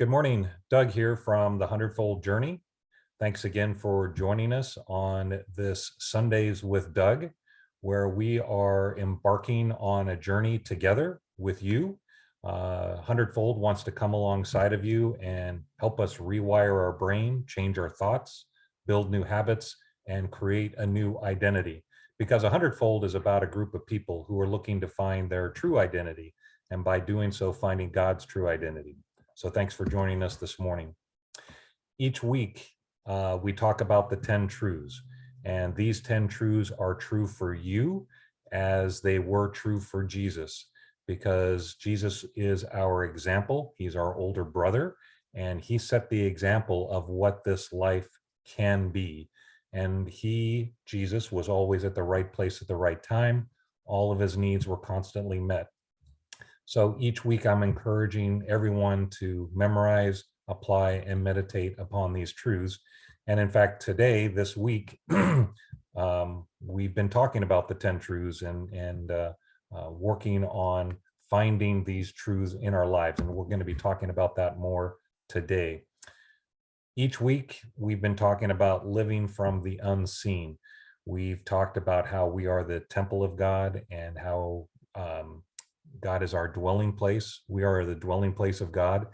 Good morning. Doug here from the Hundredfold Journey. Thanks again for joining us on this Sundays with Doug, where we are embarking on a journey together with you. Hundredfold wants to come alongside of you and help us rewire our brain, change our thoughts, build new habits, and create a new identity. Because a hundredfold is about a group of people who are looking to find their true identity, and by doing so, finding God's true identity. So thanks for joining us this morning. Each week, we talk about the 10 truths, and these 10 truths are true for you as they were true for Jesus, because Jesus is our example. He's our older brother, and he set the example of what this life can be. And Jesus, was always at the right place at the right time. All of his needs were constantly met. So each week I'm encouraging everyone to memorize, apply, and meditate upon these truths. And in fact, this week, we've been talking about the 10 truths and working on finding these truths in our lives. And we're going to be talking about that more today. Each week, we've been talking about living from the unseen. We've talked about how we are the temple of God and how God is our dwelling place. We are the dwelling place of God.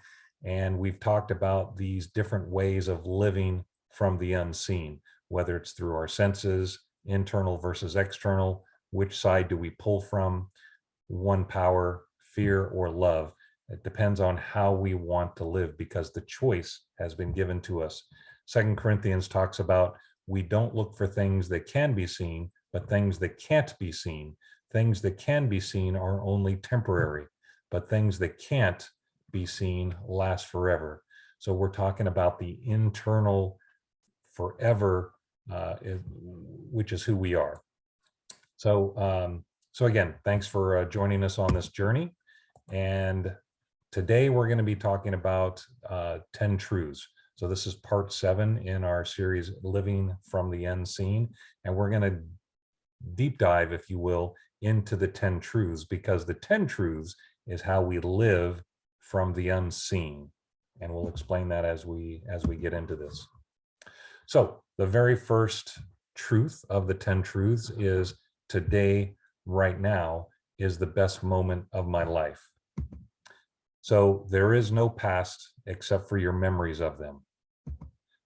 And we've talked about these different ways of living from the unseen, whether it's through our senses, internal versus external, which side do we pull from, one power, fear, or love. It depends on how we want to live because the choice has been given to us. 2 Corinthians talks about we don't look for things that can be seen, but things that can't be seen. Things that can be seen are only temporary, but things that can't be seen last forever. So we're talking about the internal forever, which is who we are. So again, thanks for joining us on this journey. And today we're going to be talking about 10 truths. So this is part 7 in our series, Living from the Unseen. And we're going to deep dive, if you will, into the 10 truths, because the 10 truths is how we live from the unseen. And we'll explain that as we get into this. So the very first truth of the 10 truths is today, right now, is the best moment of my life. So there is no past except for your memories of them.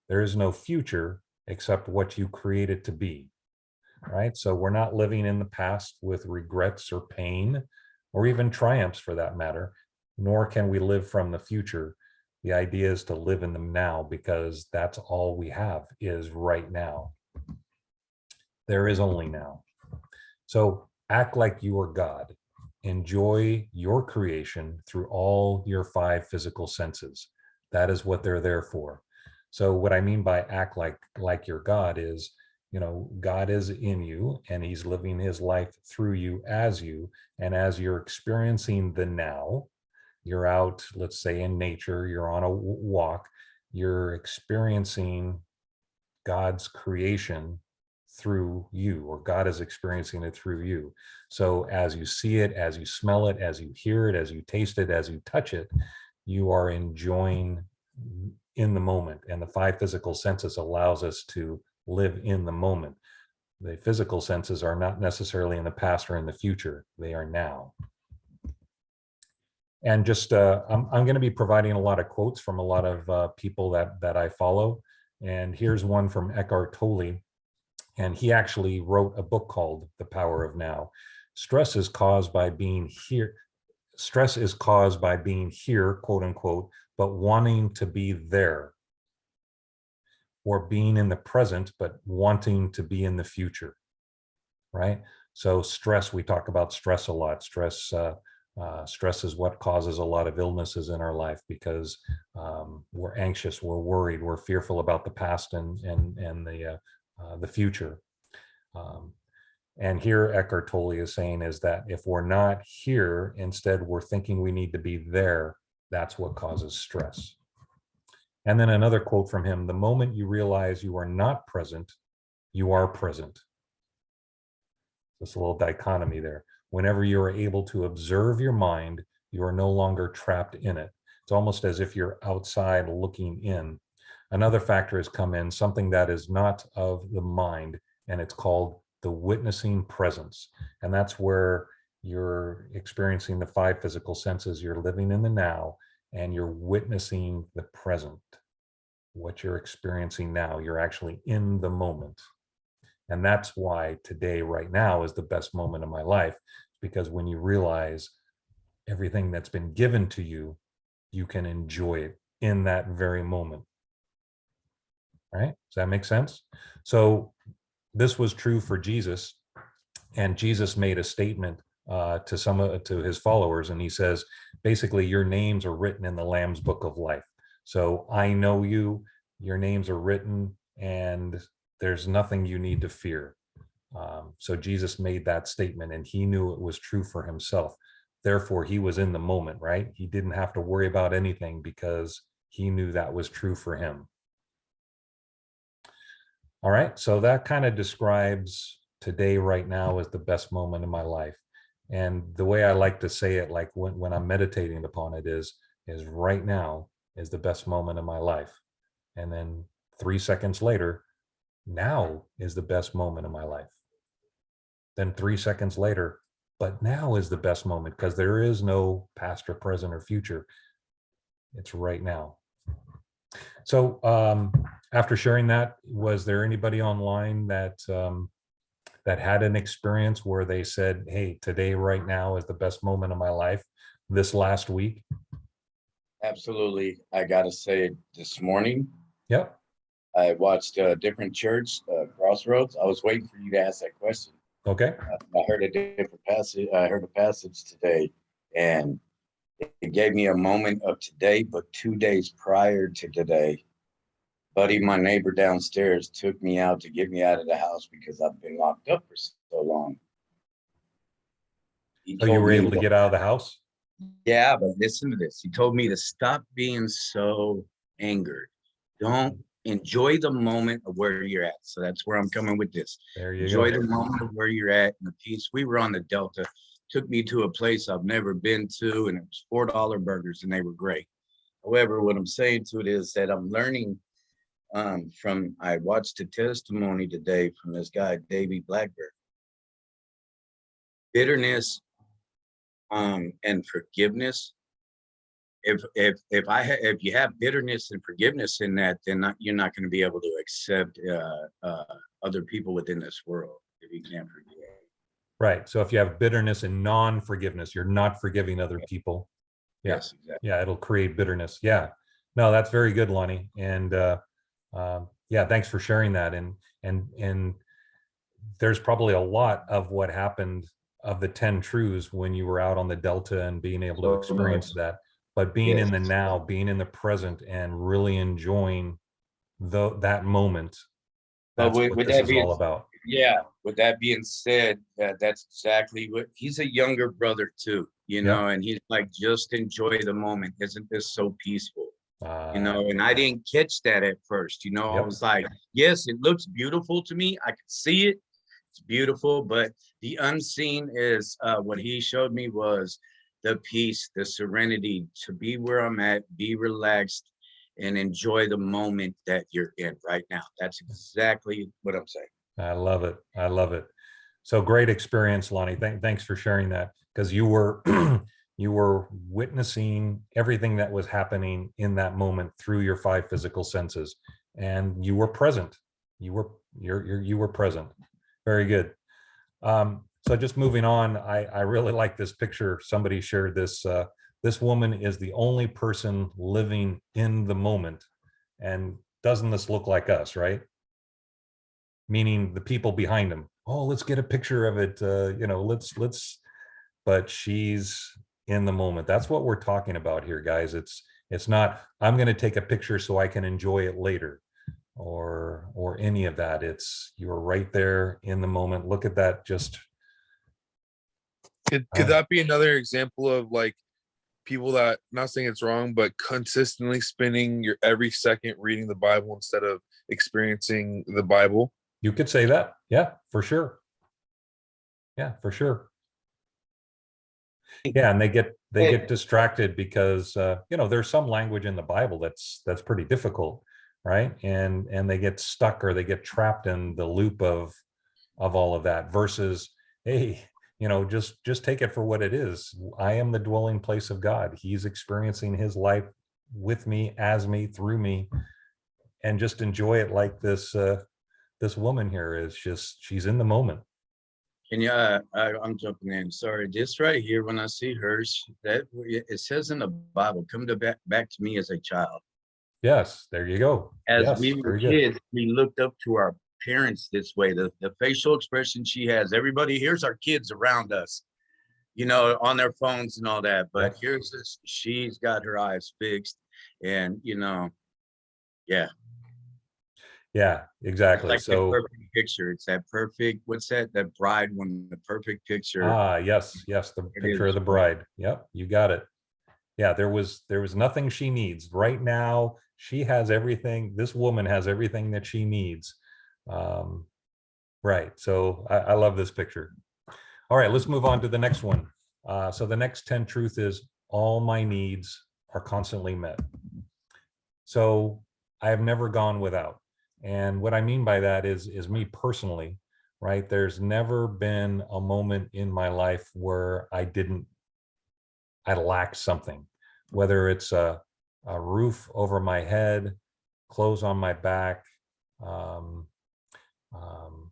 There is no future except what you create it to be. Right? So we're not living in the past with regrets or pain, or even triumphs for that matter, nor can we live from the future. The idea is to live in them now, because that's all we have is right now. There is only now. So act like you are God. Enjoy your creation through all your 5 physical senses. That is what they're there for. So what I mean by act like you're God is, God is in you and he's living his life through you, and as you're experiencing the now, you're out, let's say in nature, you're on a walk, you're experiencing God's creation through you, or God is experiencing it through you. So as you see it, as you smell it, as you hear it, as you taste it, as you touch it, you are enjoying in the moment. And the 5 physical senses allows us to live in the moment. The physical senses are not necessarily in the past or in the future. They are now. And just, I'm going to be providing a lot of quotes from a lot of people that I follow. And here's one from Eckhart Tolle. And he actually wrote a book called The Power of Now. Stress is caused by being here. Stress is caused by being here, quote unquote, but wanting to be there, or being in the present, but wanting to be in the future, right? So stress, we talk about stress a lot. Stress is what causes a lot of illnesses in our life, because we're anxious, we're worried, we're fearful about the past and the future. And here Eckhart Tolle is saying is that if we're not here, instead we're thinking we need to be there, that's what causes stress. And then another quote from him: the moment you realize you are not present, you are present. Just a little dichotomy there. Whenever you are able to observe your mind, you are no longer trapped in it. It's almost as if you're outside looking in. Another factor has come in, something that is not of the mind, and it's called the witnessing presence. And that's where you're experiencing the five physical senses. You're living in the now, and you're witnessing the present, what you're experiencing now. You're actually in the moment. And that's why today, right now, is the best moment of my life, because when you realize everything that's been given to you, you can enjoy it in that very moment. Right? Does that make sense? So this was true for Jesus, and Jesus made a statement to his followers, and he says, basically, your names are written in the Lamb's Book of Life. So I know you, your names are written, and there's nothing you need to fear. So Jesus made that statement, and he knew it was true for himself. Therefore, he was in the moment, right? He didn't have to worry about anything because he knew that was true for him. All right, so that kind of describes today, right now, as the best moment in my life. And the way I like to say it, like when I'm meditating upon it, is right now is the best moment of my life. And then 3 seconds later, now is the best moment of my life. Then 3 seconds later, but now is the best moment, because there is no past or present or future. It's right now. So after sharing that, was there anybody online that that had an experience where they said, hey, today, right now is the best moment of my life this last week? Absolutely. I got to say, this morning, Yep. I watched a different church, Crossroads. I was waiting for you to ask that question. Okay. I heard a different passage. I heard a passage today, and it gave me a moment of today, but 2 days prior to today, buddy, my neighbor downstairs, took me out to get me out of the house because I've been locked up for so long. He So you told were me, able to get out of the house? yeah, but listen to this. He told me to stop being so angered. Don't enjoy the moment of where you're at. So that's where I'm coming with this. There you Enjoy go. the moment of where you're at and the peace. We were on the Delta, took me to a place I've never been to, and it was $4 burgers, and they were great. However, what I'm saying to it is that I'm learning I watched a testimony today from this guy, Davey Blackburn. Bitterness and forgiveness. If you have bitterness and forgiveness in that, then you're not going to be able to accept other people within this world if you can't forgive. Right. So if you have bitterness and non-forgiveness, you're not forgiving other people. Yeah. Yes, exactly. Yeah, it'll create bitterness. Yeah. No, that's very good, Lonnie. And yeah, thanks for sharing that. And there's probably a lot of what happened of the 10 truths when you were out on the Delta and being able to experience that. But being Yes. in the now, being in the present, and really enjoying that moment, But that's what with this that is being, all about. yeah, with that being said, that's exactly what he's a younger brother too, Yeah. and he's like, just enjoy the moment. Isn't this so peaceful? Uh, And I didn't catch that at first. I yep. was like, yes, it looks beautiful to me. I can see it. It's beautiful, but the unseen is what he showed me was the peace, the serenity to be where I'm at, be relaxed, and enjoy the moment that you're in right now. That's exactly what I'm saying. I love it. I love it. So great experience, Lonnie. Thanks for sharing that, because you were you were witnessing everything that was happening in that moment through your five physical senses, and you were present. You were present. Very good. So just moving on, I really like this picture. Somebody shared this. This woman is the only person living in the moment, and doesn't this look like us, right? Meaning the people behind him. Oh, let's get a picture of it. Let's. But she's in the moment. That's what we're talking about here, guys. It's not, I'm going to take a picture so I can enjoy it later, or any of that. It's, you're right there in the moment. Look at that. Just could that be another example of like people that, not saying it's wrong, but consistently spending your every second reading the Bible instead of experiencing the Bible? You could say that. Yeah, for sure. Yeah, for sure. Yeah, and they get distracted because there's some language in the Bible that's pretty difficult, right? And they get stuck or they get trapped in the loop of all of that versus, hey, just take it for what it is. I am the dwelling place of God. He's experiencing his life with me, as me, through me, and just enjoy it like this woman here is just, she's in the moment. And I'm jumping in. Sorry, this right here, when I see hers, that it says in the Bible, "Come back to me as a child." Yes, there you go. As Yes, we were very good. kids, we looked up to our parents this way. The facial expression she has, everybody, here's our kids around us, on their phones and all that. But Yep. here's this, she's got her eyes fixed, and yeah. Yeah, It's exactly. like the So perfect picture. It's that perfect, what's that? That bride one, the perfect picture. yes, the It picture of is. the bride. Yep, you got it. Yeah, there was nothing she needs right now. She has everything. This woman has everything that she needs. um, right, so I love this picture. All right, let's move on to the next one. So the next 10 truth is all my needs are constantly met. So I have never gone without. And what I mean by that is me personally, right? There's never been a moment in my life where I lacked something, whether it's a roof over my head, clothes on my back. Um, um,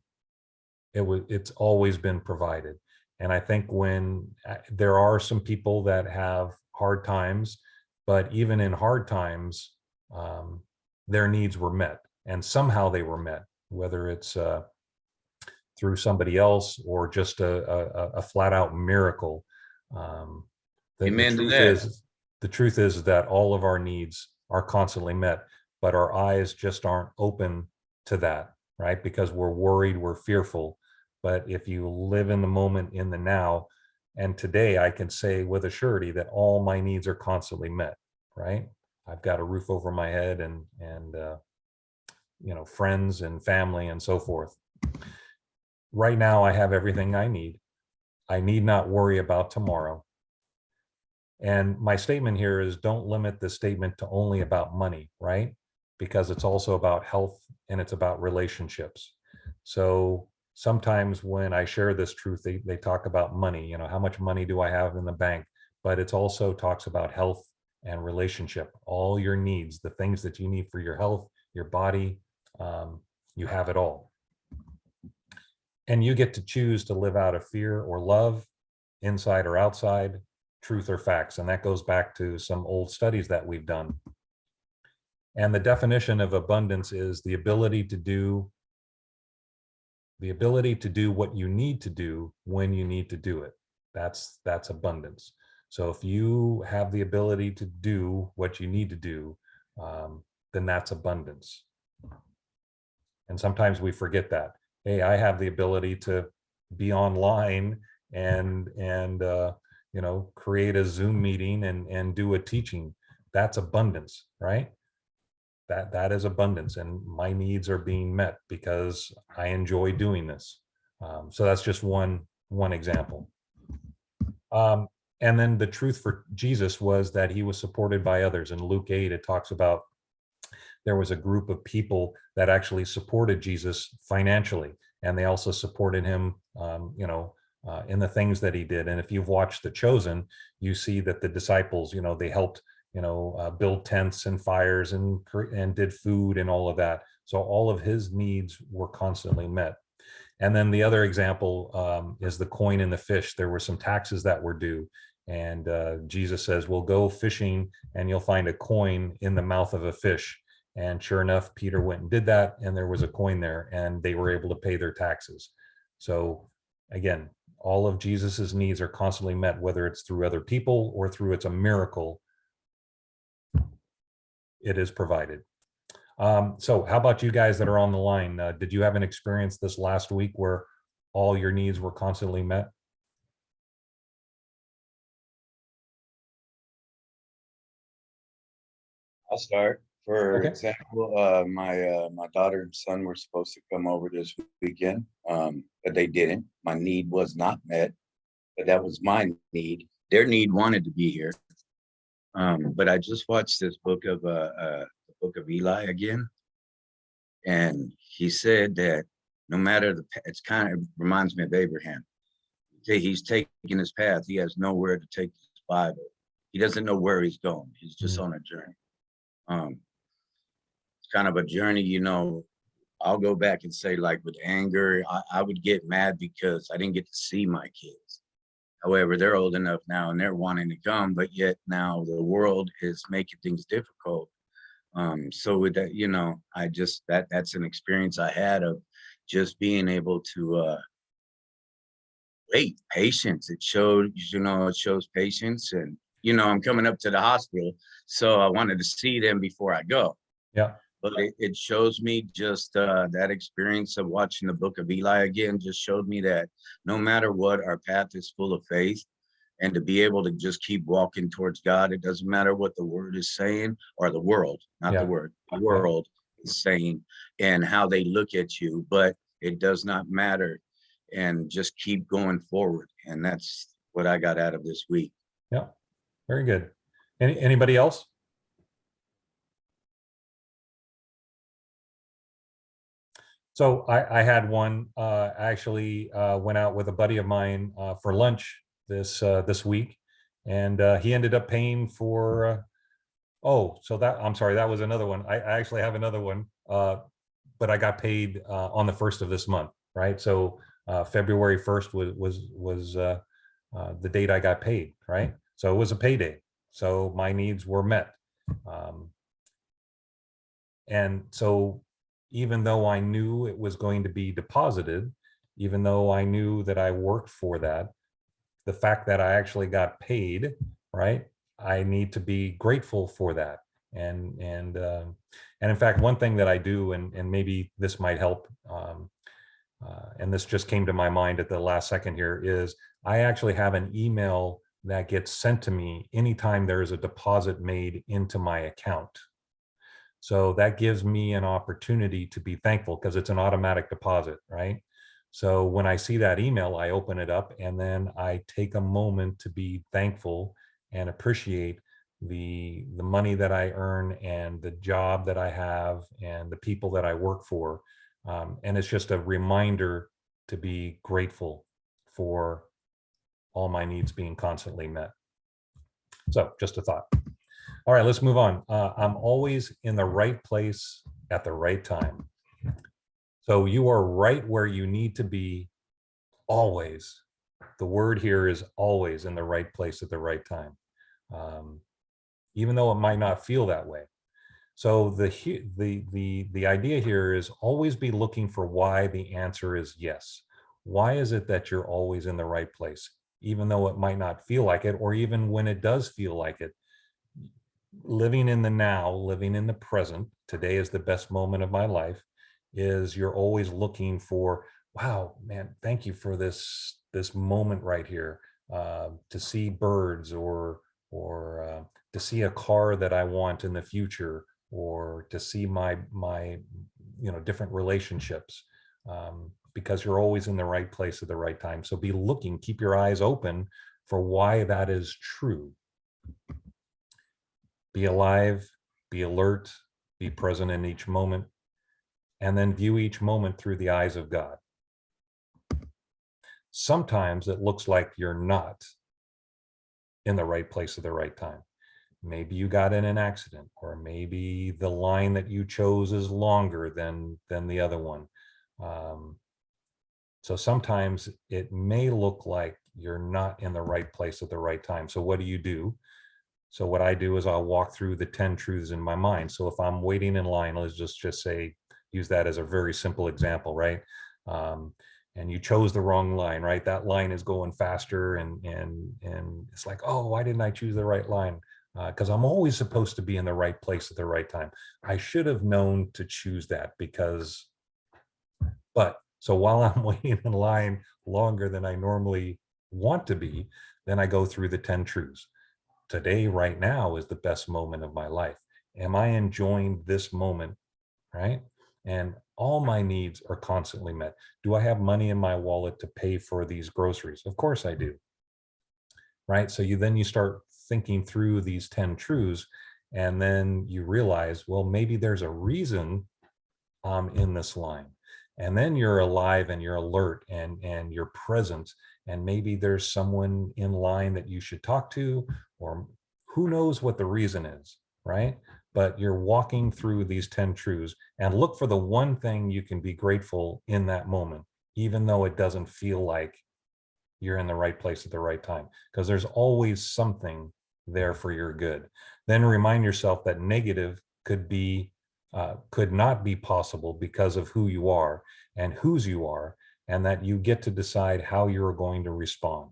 it's always been provided. And I think when there are some people that have hard times, but even in hard times, um, their needs were met, and somehow they were met, whether it's through somebody else or just a flat out miracle. Um, the Amen to truth that. is, that all of our needs are constantly met, but our eyes just aren't open to that, right? Because we're worried, we're fearful. But if you live in the moment, in the now, and today, I can say with a surety that all my needs are constantly met, right? I've got a roof over my head and friends and family and so forth. Right now, I have everything I need. I need not worry about tomorrow. And my statement here is, don't limit the statement to only about money, right? Because it's also about health and it's about relationships. So sometimes when I share this truth, they talk about money, how much money do I have in the bank? But it also talks about health and relationship, all your needs, the things that you need for your health, your body, you have it all. And you get to choose to live out of fear or love, inside or outside, truth or facts. And that goes back to some old studies that we've done. And the definition of abundance is the ability to do what you need to do when you need to do it. That's abundance. So if you have the ability to do what you need to do, then that's abundance. And sometimes we forget that. Hey, I have the ability to be online and create a Zoom meeting and do a teaching. That's abundance, right? That is abundance, and my needs are being met because I enjoy doing this. So that's just one example. And then the truth for Jesus was that he was supported by others. In Luke 8, it talks about there was a group of people that actually supported Jesus financially, and they also supported him, in the things that he did. And if you've watched The Chosen, you see that the disciples, they helped, build tents and fires and did food and all of that. So all of his needs were constantly met. And then the other example is the coin and the fish. There were some taxes that were due. And Jesus says, well, go fishing and you'll find a coin in the mouth of a fish. And sure enough, Peter went and did that, and there was a coin there, and they were able to pay their taxes. So again, all of Jesus's needs are constantly met, whether it's through other people or through it's a miracle, it is provided. So how about you guys that are on the line? Did you have an experience this last week where all your needs were constantly met? I'll start. For Okay. example, my daughter and son were supposed to come over this weekend, but they didn't. My need was not met, but that was my need. their need wanted to be here. But I just watched this book of the book of Eli again, and he said that no matter it's kind of reminds me of Abraham. He's taking his path. He has nowhere to take his Bible. He doesn't know where he's going. He's just on a journey. It's kind of a journey, you know. I'll go back and say, like with anger, I would get mad because I didn't get to see my kids. However, they're old enough now and they're wanting to come, but yet now the world is making things difficult. So with that, you know, I just that's an experience I had of just being able to wait, patience. It showed, you know, it shows patience. And, you know, I'm coming up to the hospital, so I wanted to see them before I go. Yeah. But it shows me just that experience of watching the book of Eli again just showed me that no matter what, our path is full of faith. And to be able to just keep walking towards God, it doesn't matter what the word is saying, or the world, not the word, the world is saying, and how they look at you, but it does not matter. And just keep going forward. And that's what I got out of this week. Yeah, very good. Anybody else? So I had one. I actually went out with a buddy of mine for lunch this week, and he ended up paying for. I'm sorry, that was another one. I actually have another one, but I got paid on the 1st of this month, right? So February 1st was the date I got paid, right? So it was a payday. So my needs were met, and so even though I knew it was going to be deposited, even though I knew that I worked for that, the fact that I actually got paid, right? I need to be grateful for that. And in fact, one thing that I do, and maybe this might help, and this just came to my mind at the last second here, is I actually have an email that gets sent to me anytime there is a deposit made into my account. So that gives me an opportunity to be thankful because it's an automatic deposit, right? So when I see that email, I open it up and then I take a moment to be thankful and appreciate the money that I earn and the job that I have and the people that I work for. And it's just a reminder to be grateful for all my needs being constantly met. So just a thought. All right, let's move on. I'm always in the right place at the right time. So you are right where you need to be always. The word here is always in the right place at the right time, even though it might not feel that way. So the idea here is always be looking for why the answer is yes. Why is it that you're always in the right place, even though it might not feel like it, or even when it does feel like it? Living in the now, living in the present, today is the best moment of my life, is you're always looking for, wow, man, thank you for this moment right here, to see birds or to see a car that I want in the future, or to see my different relationships, because you're always in the right place at the right time. So be looking, keep your eyes open for why that is true. Be alive, be alert, be present in each moment, and then view each moment through the eyes of God. Sometimes it looks like you're not in the right place at the right time. Maybe you got in an accident, or maybe the line that you chose is longer than the other one. So sometimes it may look like you're not in the right place at the right time. So what do? So what I do is I'll walk through the 10 truths in my mind. So if I'm waiting in line, let's just say, use that as a very simple example, right? And you chose the wrong line, right? That line is going faster, and it's like, oh, why didn't I choose the right line? Because I'm always supposed to be in the right place at the right time. I should have known to choose that so while I'm waiting in line longer than I normally want to be, then I go through the 10 truths. Today, right now, is the best moment of my life. Am I enjoying this moment, right? And all my needs are constantly met. Do I have money in my wallet to pay for these groceries? Of course I do. right? So you start thinking through these 10 truths, and then you realize, well, maybe there's a reason I'm in this line. And then you're alive and you're alert and you're present. And maybe there's someone in line that you should talk to, or who knows what the reason is, right? But you're walking through these 10 truths, and look for the one thing you can be grateful in that moment, even though it doesn't feel like you're in the right place at the right time, because there's always something there for your good. Then remind yourself that negative could not be possible because of who you are and whose you are, and that you get to decide how you're going to respond,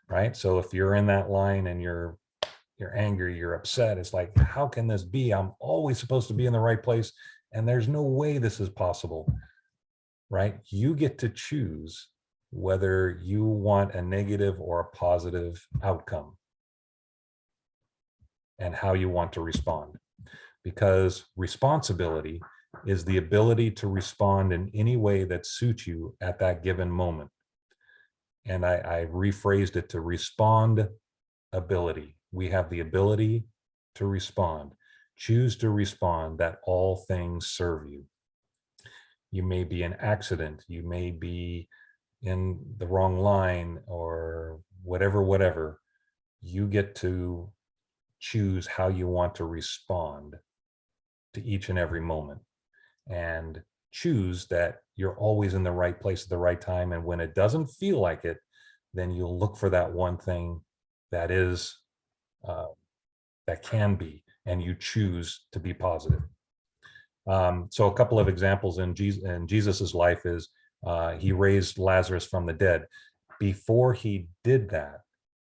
right? So if you're in that line and you're angry, you're upset, it's like, how can this be? I'm always supposed to be in the right place, and there's no way this is possible, right? You get to choose whether you want a negative or a positive outcome and how you want to respond. Because responsibility is the ability to respond in any way that suits you at that given moment. And I rephrased it to respond ability. We have the ability to respond. Choose to respond that all things serve you. You may be an accident, you may be in the wrong line, or whatever. You get to choose how you want to respond to each and every moment, and choose that you're always in the right place at the right time. And when it doesn't feel like it, then you'll look for that one thing that is that can be, and you choose to be positive. So a couple of examples in Jesus's life is he raised Lazarus from the dead. Before he did that,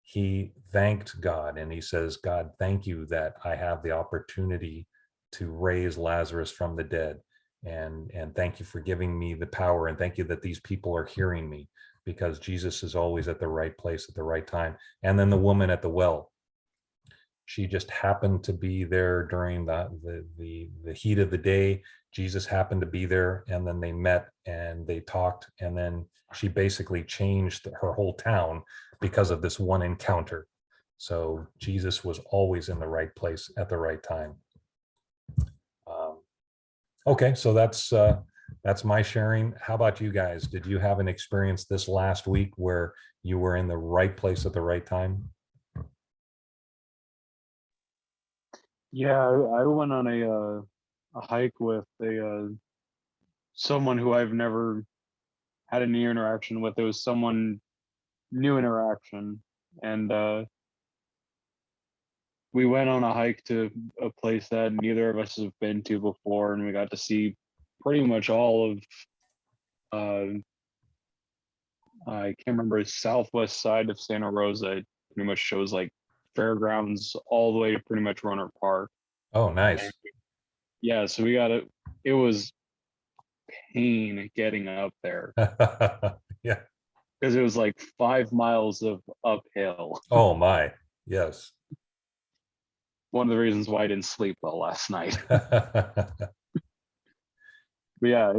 he thanked God, and he says, God, thank you that I have the opportunity to raise Lazarus from the dead. And thank you for giving me the power, and thank you that these people are hearing me, because Jesus is always at the right place at the right time. And then the woman at the well, she just happened to be there during the heat of the day. Jesus happened to be there, and then they met and they talked, and then she basically changed her whole town because of this one encounter. So Jesus was always in the right place at the right time. Okay, so that's my sharing. How about you guys? Did you have an experience this last week where you were in the right place at the right time? Yeah, I went on a hike with someone who I've never had any interaction with. It was someone new interaction, and we went on a hike to a place that neither of us have been to before, and we got to see pretty much all of I can't remember, southwest side of Santa Rosa. It pretty much shows like fairgrounds all the way to pretty much Runner Park. Oh, nice. Yeah, so we got it. It was pain getting up there Yeah. because it was like 5 miles of uphill. Oh my. Yes. One of the reasons why I didn't sleep well last night. But yeah,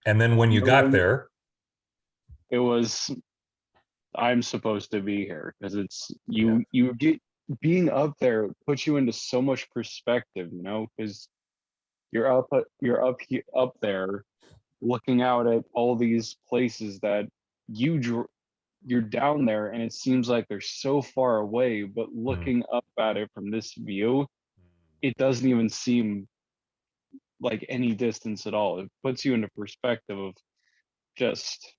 And then when you got there, it was, I'm supposed to be here, because it's you get, being up there puts you into so much perspective, because you're up there looking out at all these places that you're down there, and it seems like they're so far away, but looking up at it from this view, it doesn't even seem like any distance at all. It puts you into perspective of just,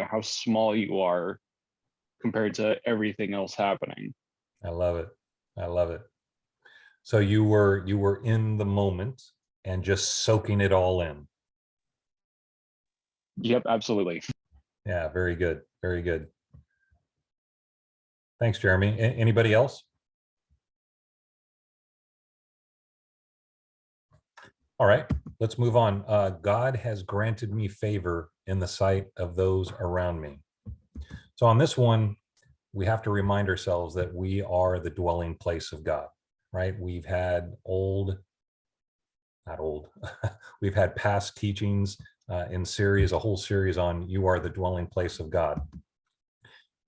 how small you are compared to everything else happening. I love it. I love it. So you were in the moment and just soaking it all in. Yep, absolutely. Yeah, very good. Very good. Thanks, Jeremy. Anybody else? All right, let's move on. God has granted me favor in the sight of those around me. So on this one, we have to remind ourselves that we are the dwelling place of God, right? We've had we've had past teachings in a whole series on you are the dwelling place of God.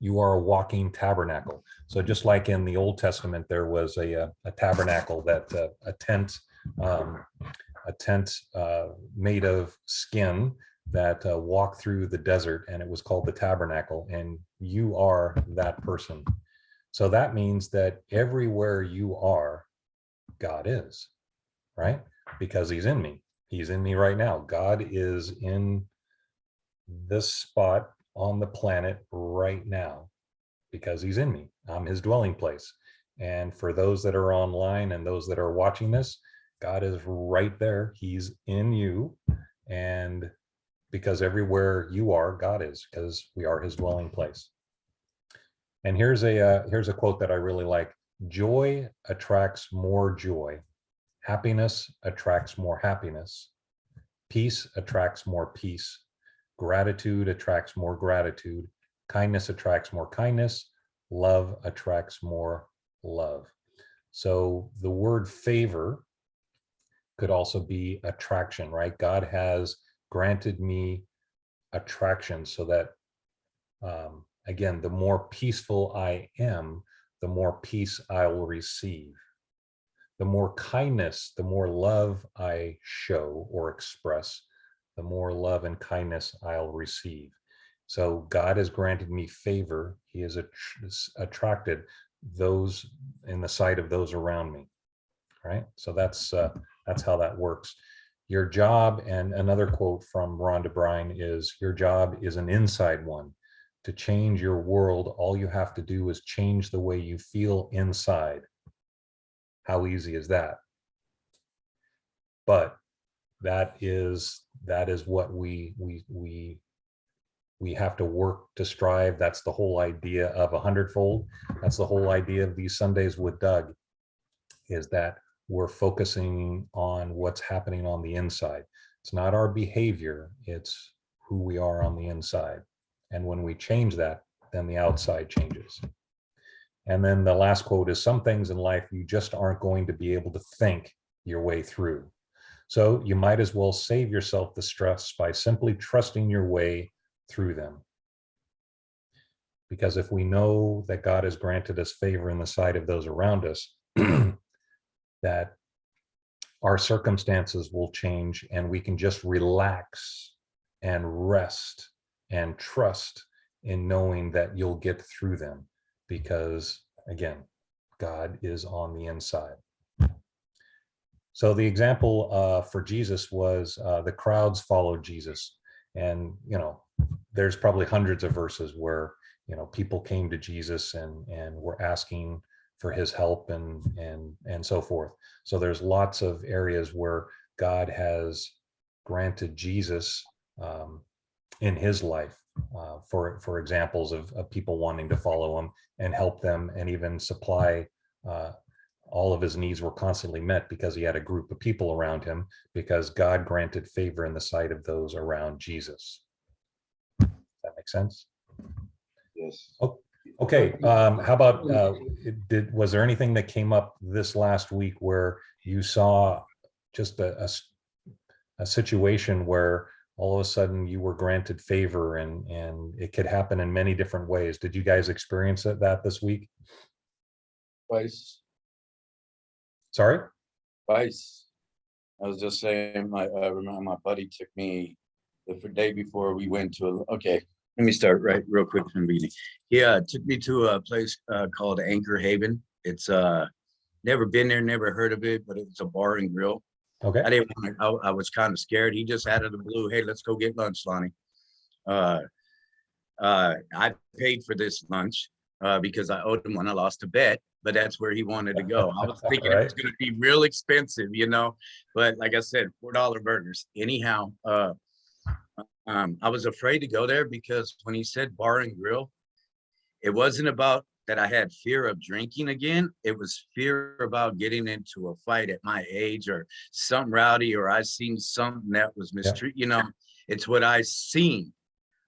you are a walking tabernacle. So just like in the Old Testament, there was a tabernacle, that a tent made of skin that walked through the desert, and it was called the tabernacle, and you are that person. So that means that everywhere you are, God is, right? Because he's in me. He's in me right now. God is in this spot on the planet right now because he's in me. I'm his dwelling place. And for those that are online and those that are watching this, God is right there. He's in you. And because everywhere you are, God is, because we are his dwelling place. And here's a quote that I really like. Joy attracts more joy. Happiness attracts more happiness. Peace attracts more peace. Gratitude attracts more gratitude. Kindness attracts more kindness. Love attracts more love. So the word favor could also be attraction, right? God has granted me attraction so that, again, the more peaceful I am, the more peace I will receive. The more kindness, the more love I show or express, the more love and kindness I'll receive. So God has granted me favor. He has attracted those in the sight of those around me, right? So that's how that works. Your job, and another quote from Rhonda Bryan is, your job is an inside one. To change your world, all you have to do is change the way you feel inside. How easy is that? But that is what we have to work to strive. That's the whole idea of 100-fold. That's the whole idea of these Sundays with Doug, is that we're focusing on what's happening on the inside. It's not our behavior, it's who we are on the inside. And when we change that, then the outside changes. And then the last quote is, some things in life you just aren't going to be able to think your way through. So you might as well save yourself the stress by simply trusting your way through them. Because if we know that God has granted us favor in the sight of those around us, that our circumstances will change and we can just relax and rest and trust in knowing that you'll get through them. Because again, God is on the inside. So the example for Jesus was the crowds followed Jesus. And, there's probably hundreds of verses where, people came to Jesus and were asking for his help and so forth. So there's lots of areas where God has granted Jesus in his life, for examples of people wanting to follow him and help them, and even supply all of his needs were constantly met because he had a group of people around him, because God granted favor in the sight of those around Jesus. Does that make sense? Yes. Oh, okay. How about, was there anything that came up this last week where you saw just a situation where all of a sudden you were granted favor, and it could happen in many different ways? Did you guys experience that this week? Twice. Sorry? Twice. I was just saying, I remember my buddy took me the day before we went to okay, let me start right real quick from the beginning. He took me to a place called Anchor Haven. It's never been there, never heard of it, but it's a bar and grill. Okay. I didn't want to, I was kind of scared. He just out of the blue, hey, let's go get lunch, Lonnie. I paid for this lunch because I owed him when I lost a bet, but that's where he wanted to go. I was thinking Right. It was going to be real expensive, but like I said, $4 burgers. Anyhow, I was afraid to go there because when he said bar and grill, it wasn't about that I had fear of drinking again. It was fear about getting into a fight at my age or some rowdy, or I seen something that was mistreated. It's what I seen.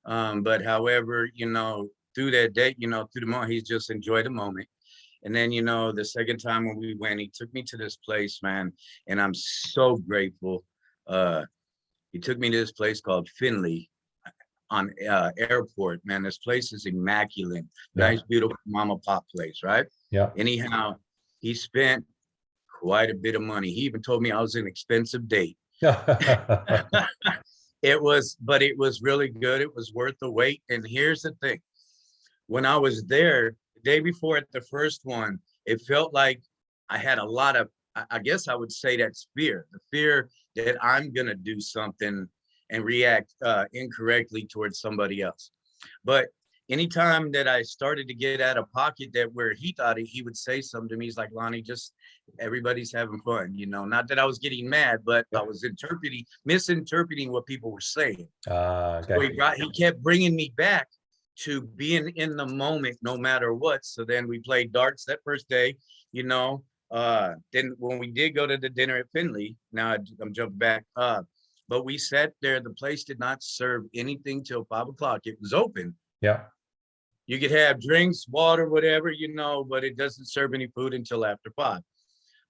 But however, through that day, through the moment, he's just enjoyed the moment. And then, the second time when we went, he took me to this place, man, and I'm so grateful. He took me to this place called Finley. on Airport. Man, this place is immaculate. Yeah. Nice, beautiful mom and pop place, right? Yeah. Anyhow, he spent quite a bit of money. He even told me I was an expensive date. But it was really good. It was worth the wait. And here's the thing. When I was there the day before at the first one, it felt like I had a lot of, I guess I would say that's fear, the fear that I'm going to do something and react incorrectly towards somebody else. But anytime that I started to get out of pocket, that where he thought he would say something to me, he's like, Lonnie, just everybody's having fun, you know, not that I was getting mad, but I was misinterpreting what people were saying. Okay. So he kept bringing me back to being in the moment, no matter what. So then we played darts that first day, you know. Then when we did go to the dinner at Finley, now I'm jumping back, but we sat there. The place did not serve anything till 5 o'clock. It was open. Yeah. You could have drinks, water, whatever, you know, but it doesn't serve any food until after 5.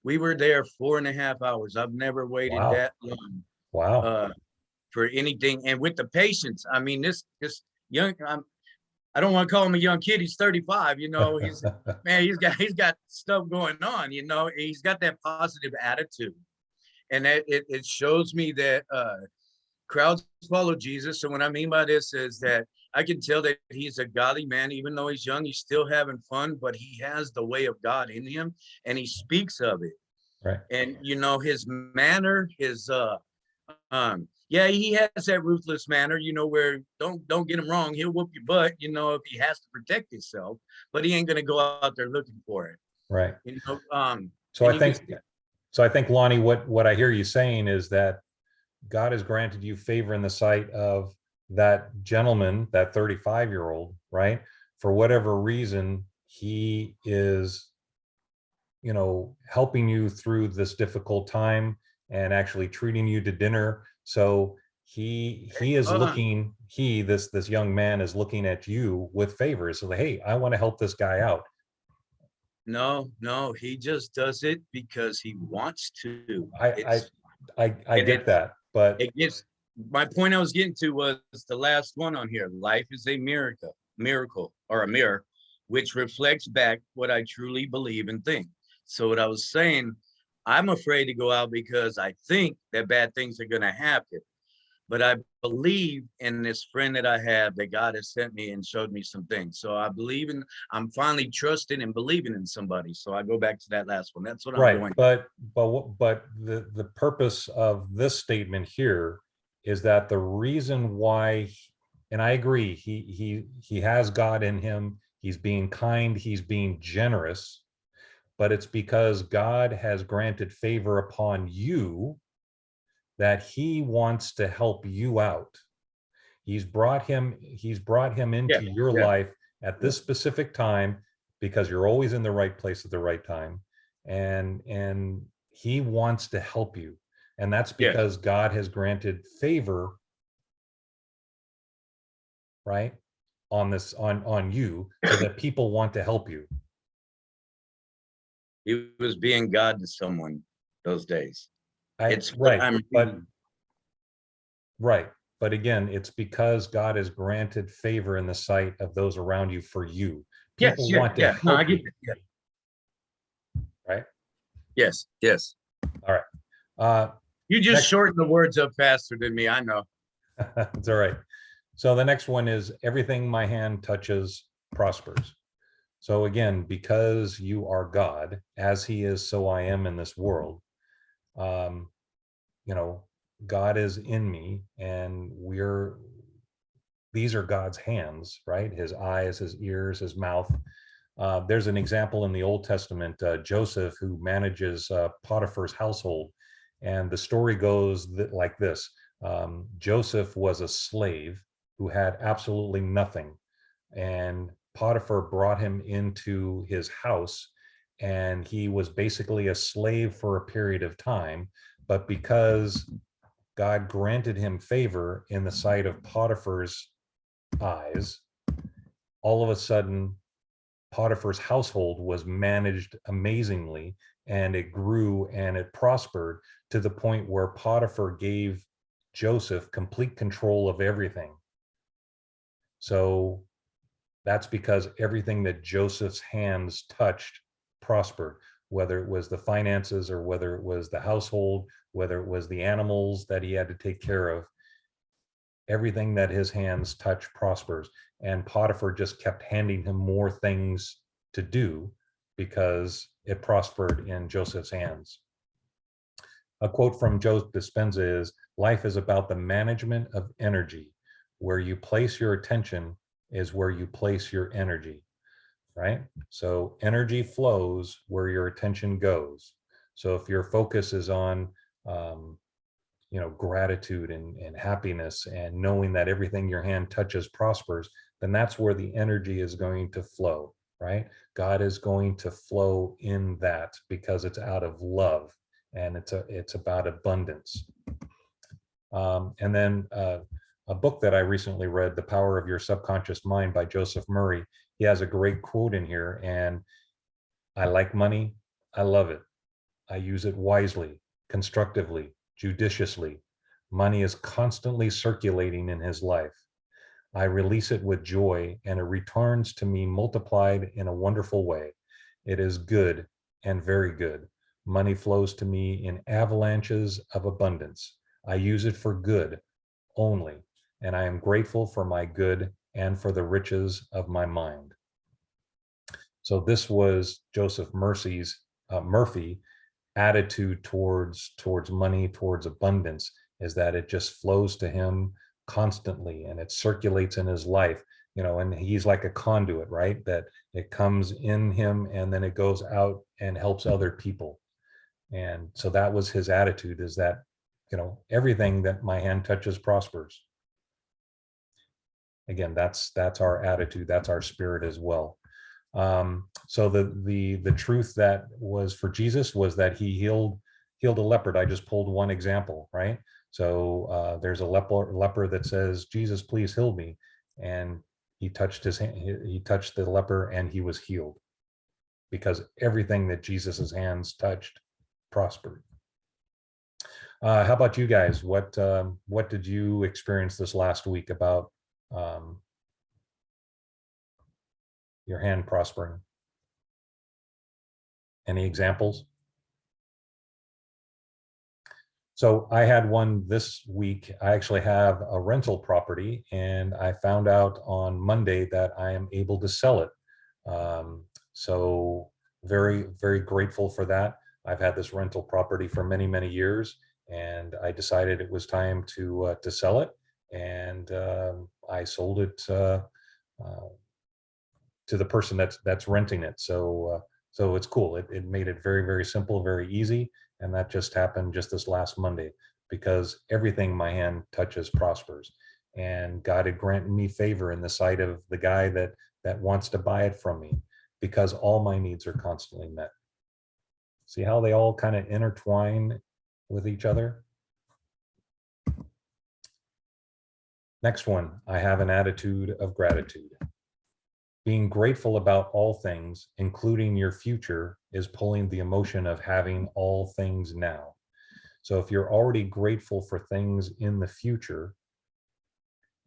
We were there 4.5 hours. I've never waited Wow. that long Wow. for anything. And with the patience, I mean, this young, I don't want to call him a young kid. He's 35, you know, he's he's got stuff going on, you know, he's got that positive attitude. And it shows me that crowds follow Jesus. So what I mean by this is that I can tell that he's a godly man. Even though he's young, he's still having fun, but he has the way of God in him and he speaks of it. Right. And, you know, his manner, his, yeah, he has that ruthless manner, you know, where don't get him wrong. He'll whoop your butt, you know, if he has to protect himself, but he ain't going to go out there looking for it. Right. You know, So I think, Lonnie, what I hear you saying is that God has granted you favor in the sight of that gentleman, that 35-year-old, right? For whatever reason, he is, you know, helping you through this difficult time and actually treating you to dinner. So he is looking, this young man is looking at you with favor. So, hey, I want to help this guy out. No, he just does it because he wants to. I get that, but it gets, my point I was getting to was the last one on here. Life is a miracle or a mirror, which reflects back what I truly believe and think. So what I was saying, I'm afraid to go out because I think that bad things are going to happen. But I believe in this friend that I have that God has sent me and showed me some things. So I'm finally trusting and believing in somebody. So I go back to that last one. That's what I'm going. But the purpose of this statement here is that the reason why, and I agree, he has God in him. He's being kind. He's being generous. But it's because God has granted favor upon you that he wants to help you out. He's brought him into your life at this specific time because you're always in the right place at the right time. And he wants to help you. And that's because God has granted favor, right, on you, so that people want to help you. He was being God to someone those days. But again, it's because God has granted favor in the sight of those around you for you. People want to help I get it. Yeah. Right? Yes. All right. You just shorten the words up faster than me. I know. It's all right. So the next one is everything my hand touches prospers. So again, because you are God, as he is, so I am in this world. You know, God is in me, and these are God's hands, right? His eyes, his ears, his mouth. There's an example in the Old Testament, Joseph, who manages Potiphar's household. And the story goes like this. Joseph was a slave who had absolutely nothing. And Potiphar brought him into his house, and he was basically a slave for a period of time. But because God granted him favor in the sight of Potiphar's eyes, all of a sudden, Potiphar's household was managed amazingly, and it grew and it prospered to the point where Potiphar gave Joseph complete control of everything. So that's because everything that Joseph's hands touched prospered, whether it was the finances or whether it was the household, whether it was the animals that he had to take care of. Everything that his hands touch prospers. And Potiphar just kept handing him more things to do because it prospered in Joseph's hands. A quote from Joe Dispenza is, "Life is about the management of energy. Where you place your attention is where you place your energy," right? So energy flows where your attention goes. So if your focus is on, gratitude and happiness and knowing that everything your hand touches prospers, then that's where the energy is going to flow, right? God is going to flow in that because it's out of love and it's about abundance. And then a book that I recently read, The Power of Your Subconscious Mind by Joseph Murray, he has a great quote in here, and I like money. I love it. I use it wisely, constructively, judiciously. Money is constantly circulating in his life. I release it with joy, and it returns to me multiplied in a wonderful way. It is good and very good. Money flows to me in avalanches of abundance. I use it for good only, and I am grateful for my good and for the riches of my mind. So this was Joseph Murphy attitude towards money, towards abundance, is that it just flows to him constantly and it circulates in his life, and he's like a conduit, right? That it comes in him and then it goes out and helps other people. And so that was his attitude, is that, everything that my hand touches prospers. Again, that's our attitude, that's our spirit as well. So the truth that was for Jesus was that he healed a leopard. I just pulled one example, right? So there's a leper that says, "Jesus, please heal me," and he touched his hand, he touched the leper, and he was healed because everything that Jesus's hands touched prospered. How about you guys? What did you experience this last week about your hand prospering? Any examples? So I had one this week. I actually have a rental property, and I found out on Monday that I am able to sell it. So very, very grateful for that. I've had this rental property for many, many years, and I decided it was time to sell it, and I sold it to the person that's renting it. So it's cool. It made it very, very simple, very easy. And that just happened just this last Monday, because everything my hand touches prospers. And God had granted me favor in the sight of the guy that wants to buy it from me, because all my needs are constantly met. See how they all kind of intertwine with each other? Next one, I have an attitude of gratitude. Being grateful about all things, including your future, is pulling the emotion of having all things now. So if you're already grateful for things in the future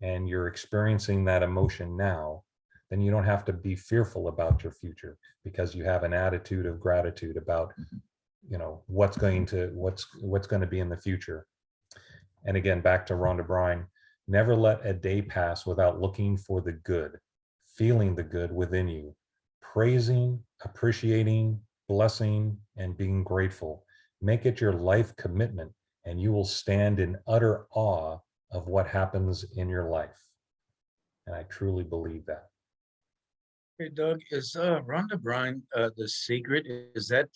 and you're experiencing that emotion now, then you don't have to be fearful about your future, because you have an attitude of gratitude about, what's going to be in the future. And again, back to Rhonda Bryan, never let a day pass without looking for the good, feeling the good within you, praising, appreciating, blessing, and being grateful. Make it your life commitment, and you will stand in utter awe of what happens in your life. And I truly believe that. Hey Doug, is Rhonda Bryan The Secret? Is that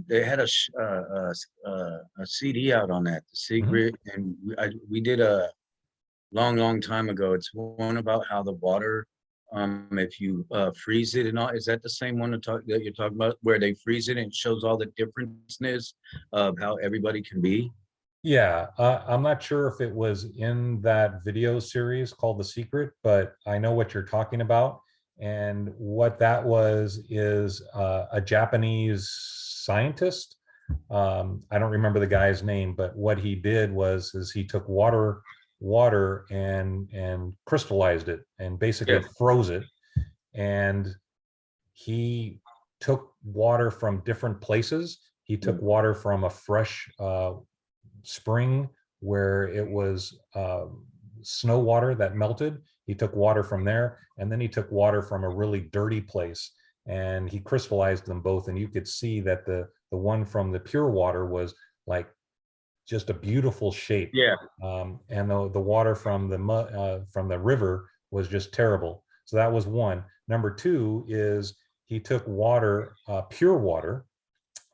they had a CD out on that, The Secret, and we did a long time ago. It's one about how the water, if you freeze it and all. Is that the same one that you're talking about, where they freeze it and it shows all the differences of how everybody can be? Yeah, I'm not sure if it was in that video series called The Secret, but I know what you're talking about. And what that was is a Japanese scientist. I don't remember the guy's name, but what he did was he took water water and crystallized it and basically Yeah. froze it. And he took water from different places. He took water from a fresh spring where it was snow water that melted. He took water from there, and then he took water from a really dirty place, and he crystallized them both. And you could see that the one from the pure water was like just a beautiful shape. Yeah. And the water from the river was just terrible. So that was one. Number two is he took water, pure water,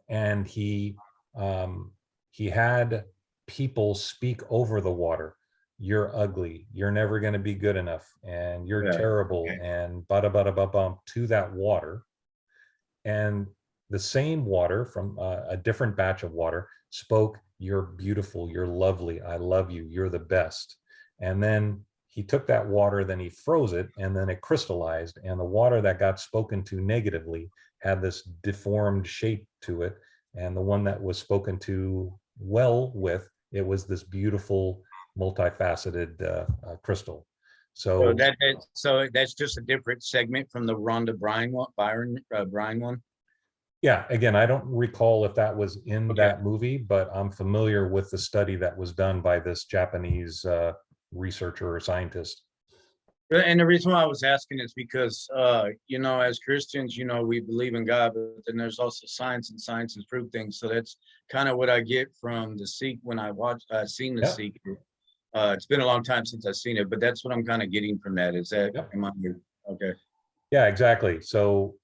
and he had people speak over the water. You're ugly. You're never going to be good enough, and you're Yeah. terrible, Okay. and bada bada ba bum to that water. And the same water from a different batch of water spoke, "You're beautiful. You're lovely. I love you. You're the best." And then he took that water, then he froze it, and then it crystallized. And the water that got spoken to negatively had this deformed shape to it. And the one that was spoken to well with, it was this beautiful, multifaceted crystal. So So so that's just a different segment from the Rhonda Bryan one, Bryan one. yeah, again, I don't recall if that was in Okay. that movie, but I'm familiar with the study that was done by this Japanese researcher or scientist. And the reason why I was asking is because, as Christians, we believe in God, but then there's also science, and science has proved things. So that's kind of what I get from the Seek when I seen the Yeah. Secret. It's been a long time since I've seen it, but that's what I'm kind of getting from that. Is that, Yep. am I okay? Yeah, exactly. So,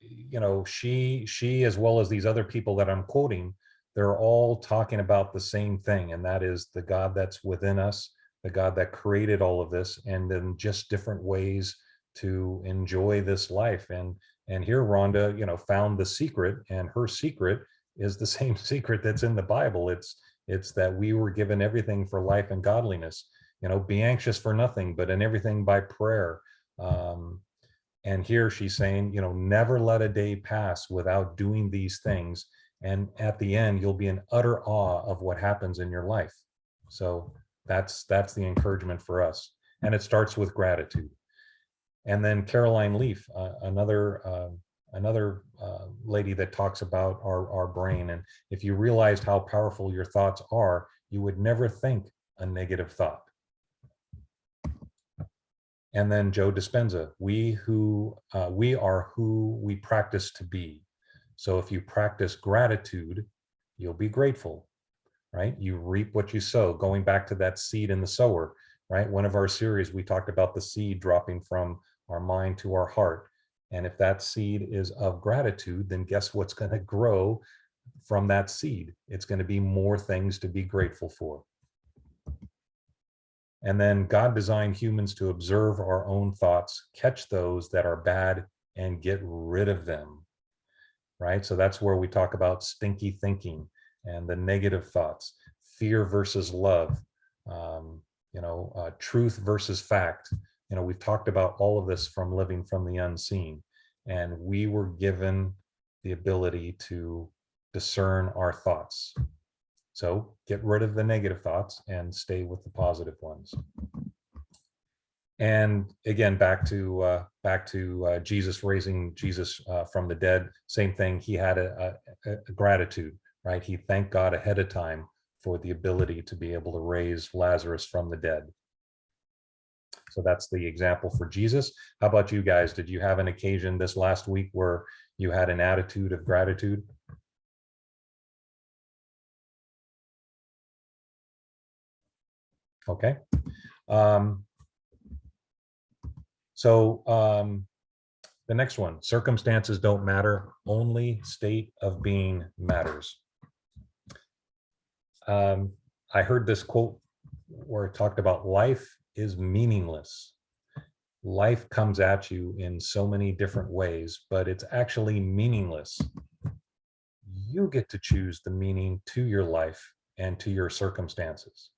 she, as well as these other people that I'm quoting, they're all talking about the same thing, and that is the God that's within us, the God that created all of this, and then just different ways to enjoy this life. And here Rhonda, found the secret, and her secret is the same secret that's in the Bible. It's that we were given everything for life and godliness. Be anxious for nothing, but in everything by prayer. And here she's saying, never let a day pass without doing these things. And at the end, you'll be in utter awe of what happens in your life. So that's the encouragement for us. And it starts with gratitude. And then Caroline Leaf, another lady that talks about our brain. And if you realized how powerful your thoughts are, you would never think a negative thought. And then Joe Dispenza, we are who we practice to be. So if you practice gratitude, you'll be grateful, right? You reap what you sow, going back to that seed in the sower, right? One of our series, we talked about the seed dropping from our mind to our heart. And if that seed is of gratitude, then guess what's going to grow from that seed? It's going to be more things to be grateful for. And then God designed humans to observe our own thoughts, catch those that are bad, and get rid of them, right? So that's where we talk about stinky thinking and the negative thoughts, fear versus love, truth versus fact. We've talked about all of this from living from the unseen, and we were given the ability to discern our thoughts. So get rid of the negative thoughts and stay with the positive ones. And again, back to Jesus, raising Jesus from the dead. Same thing. He had a gratitude, right? He thanked God ahead of time for the ability to be able to raise Lazarus from the dead. So that's the example for Jesus. How about you guys? Did you have an occasion this last week where you had an attitude of gratitude? Okay. The next one, circumstances don't matter, only state of being matters. I heard this quote where it talked about life is meaningless. Life comes at you in so many different ways, but it's actually meaningless. You get to choose the meaning to your life and to your circumstances.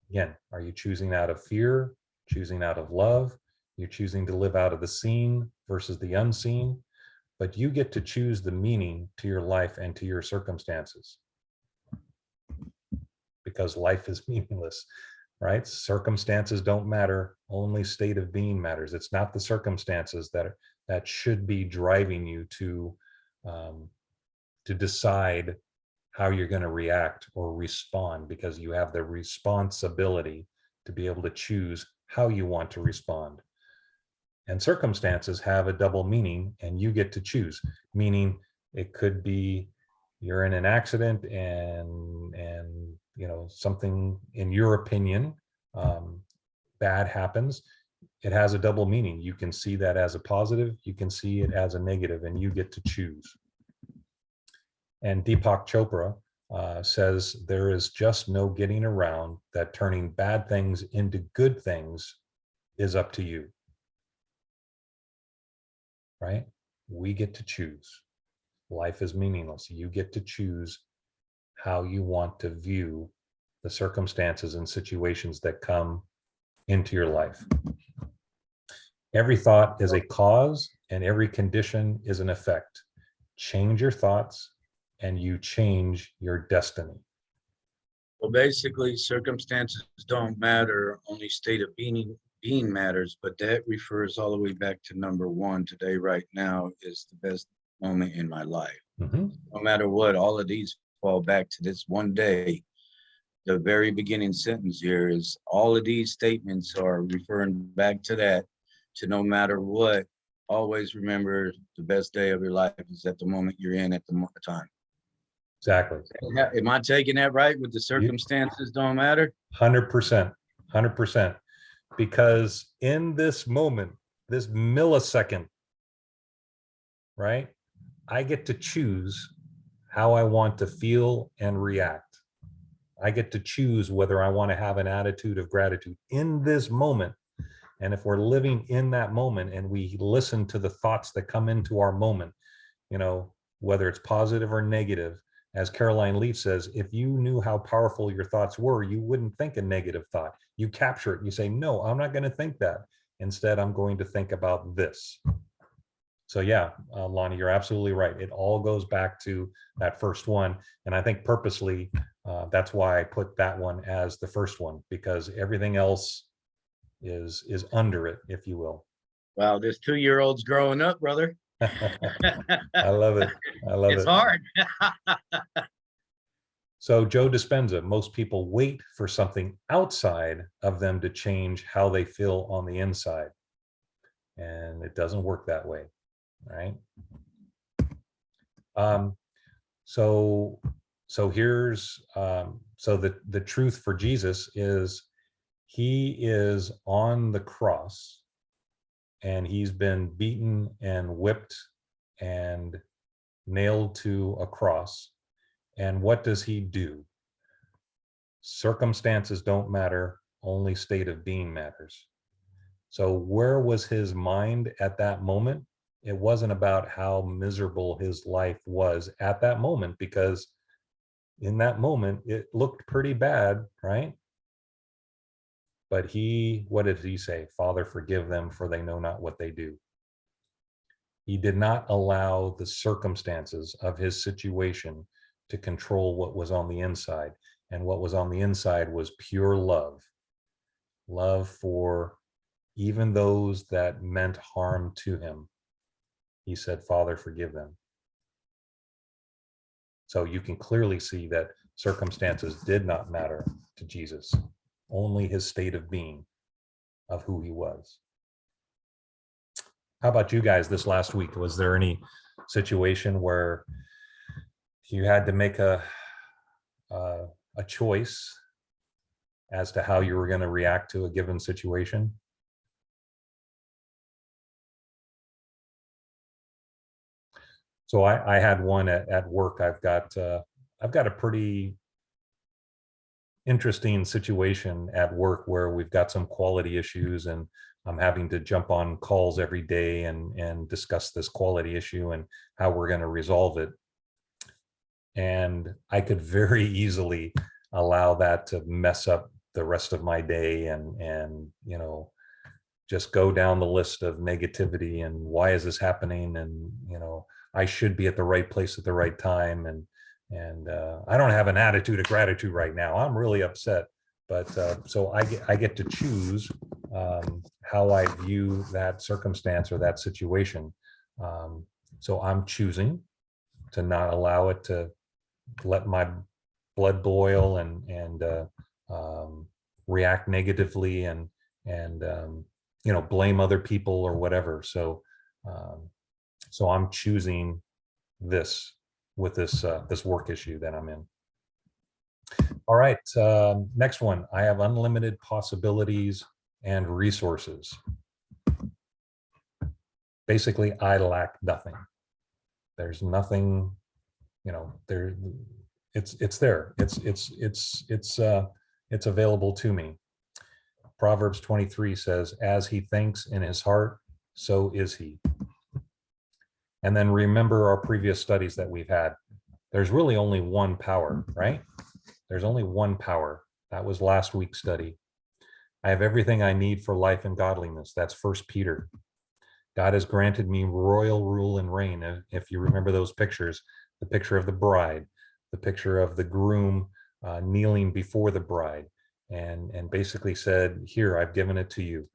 Again, are you choosing out of fear, choosing out of love? You're choosing to live out of the seen versus the unseen, but you get to choose the meaning to your life and to your circumstances, because life is meaningless, right? Circumstances don't matter, only state of being matters. It's not the circumstances that should be driving you to decide how you're going to react or respond, because you have the responsibility to be able to choose how you want to respond. And circumstances have a double meaning, and you get to choose. Meaning, it could be you're in an accident and something, in your opinion, bad happens. It has a double meaning. You can see that as a positive, you can see it as a negative, and you get to choose. And Deepak Chopra says there is just no getting around that turning bad things into good things is up to you. Right? We get to choose. Life is meaningless. You get to choose how you want to view the circumstances and situations that come into your life. Every thought is a cause, and every condition is an effect. Change your thoughts, and you change your destiny. Well, basically, circumstances don't matter, only state of being matters, but that refers all the way back to number one. Today, right now, is the best moment in my life. Mm-hmm. No matter what, all of these fall back to this one day. The very beginning sentence here is all of these statements are referring back to that, to no matter what, always remember the best day of your life is at the moment you're in at the time. Exactly. Am I taking that right with the circumstances don't matter? 100%, 100%. Because in this moment, this millisecond, right, I get to choose how I want to feel and react. I get to choose whether I want to have an attitude of gratitude in this moment. And if we're living in that moment and we listen to the thoughts that come into our moment, whether it's positive or negative, as Caroline Leaf says, if you knew how powerful your thoughts were, you wouldn't think a negative thought. You capture it and you say, no, I'm not going to think that. Instead, I'm going to think about this. So yeah, Lonnie, you're absolutely right. It all goes back to that first one. And I think purposely, that's why I put that one as the first one, because everything else is under it, if you will. Wow, this 2-year-old's growing up, brother. I love it. I love It's it. hard. So Joe Dispenza, most people wait for something outside of them to change how they feel on the inside. And it doesn't work that way, right? So here's, so the truth for Jesus is he is on the cross and he's been beaten and whipped and nailed to a cross. And what does he do? Circumstances don't matter, only state of being matters. So where was his mind at that moment? It wasn't about how miserable his life was at that moment, because in that moment, it looked pretty bad, right? But what did he say? Father, forgive them, for they know not what they do. He did not allow the circumstances of his situation to control what was on the inside. And what was on the inside was pure love. Love for even those that meant harm to him. He said, Father, forgive them. So you can clearly see that circumstances did not matter to Jesus, only his state of being, of who he was. How about you guys this last week? Was there any situation where you had to make a choice as to how you were going to react to a given situation? So I had one at work. I've got a pretty interesting situation at work where we've got some quality issues, and I'm having to jump on calls every day and discuss this quality issue and how we're going to resolve it. And I could very easily allow that to mess up the rest of my day and just go down the list of negativity and why is this happening, and I should be at the right place at the right time, and I don't have an attitude of gratitude right now. I'm really upset. But so I get to choose how I view that circumstance or that situation. So I'm choosing to not allow it to let my blood boil and react negatively and blame other people or whatever. So I'm choosing this with this work issue that I'm in. All right, next one. I have unlimited possibilities and resources. Basically, I lack nothing. There's nothing, there. It's there. It's available to me. Proverbs 23 says, "As he thinks in his heart, so is he." And then remember our previous studies that we've had. There's really only one power, right? There's only one power. That was last week's study. I have everything I need for life and godliness. That's 1 Peter. God has granted me royal rule and reign. If you remember those pictures, the picture of the bride, the picture of the groom kneeling before the bride, and basically said, "Here, I've given it to you."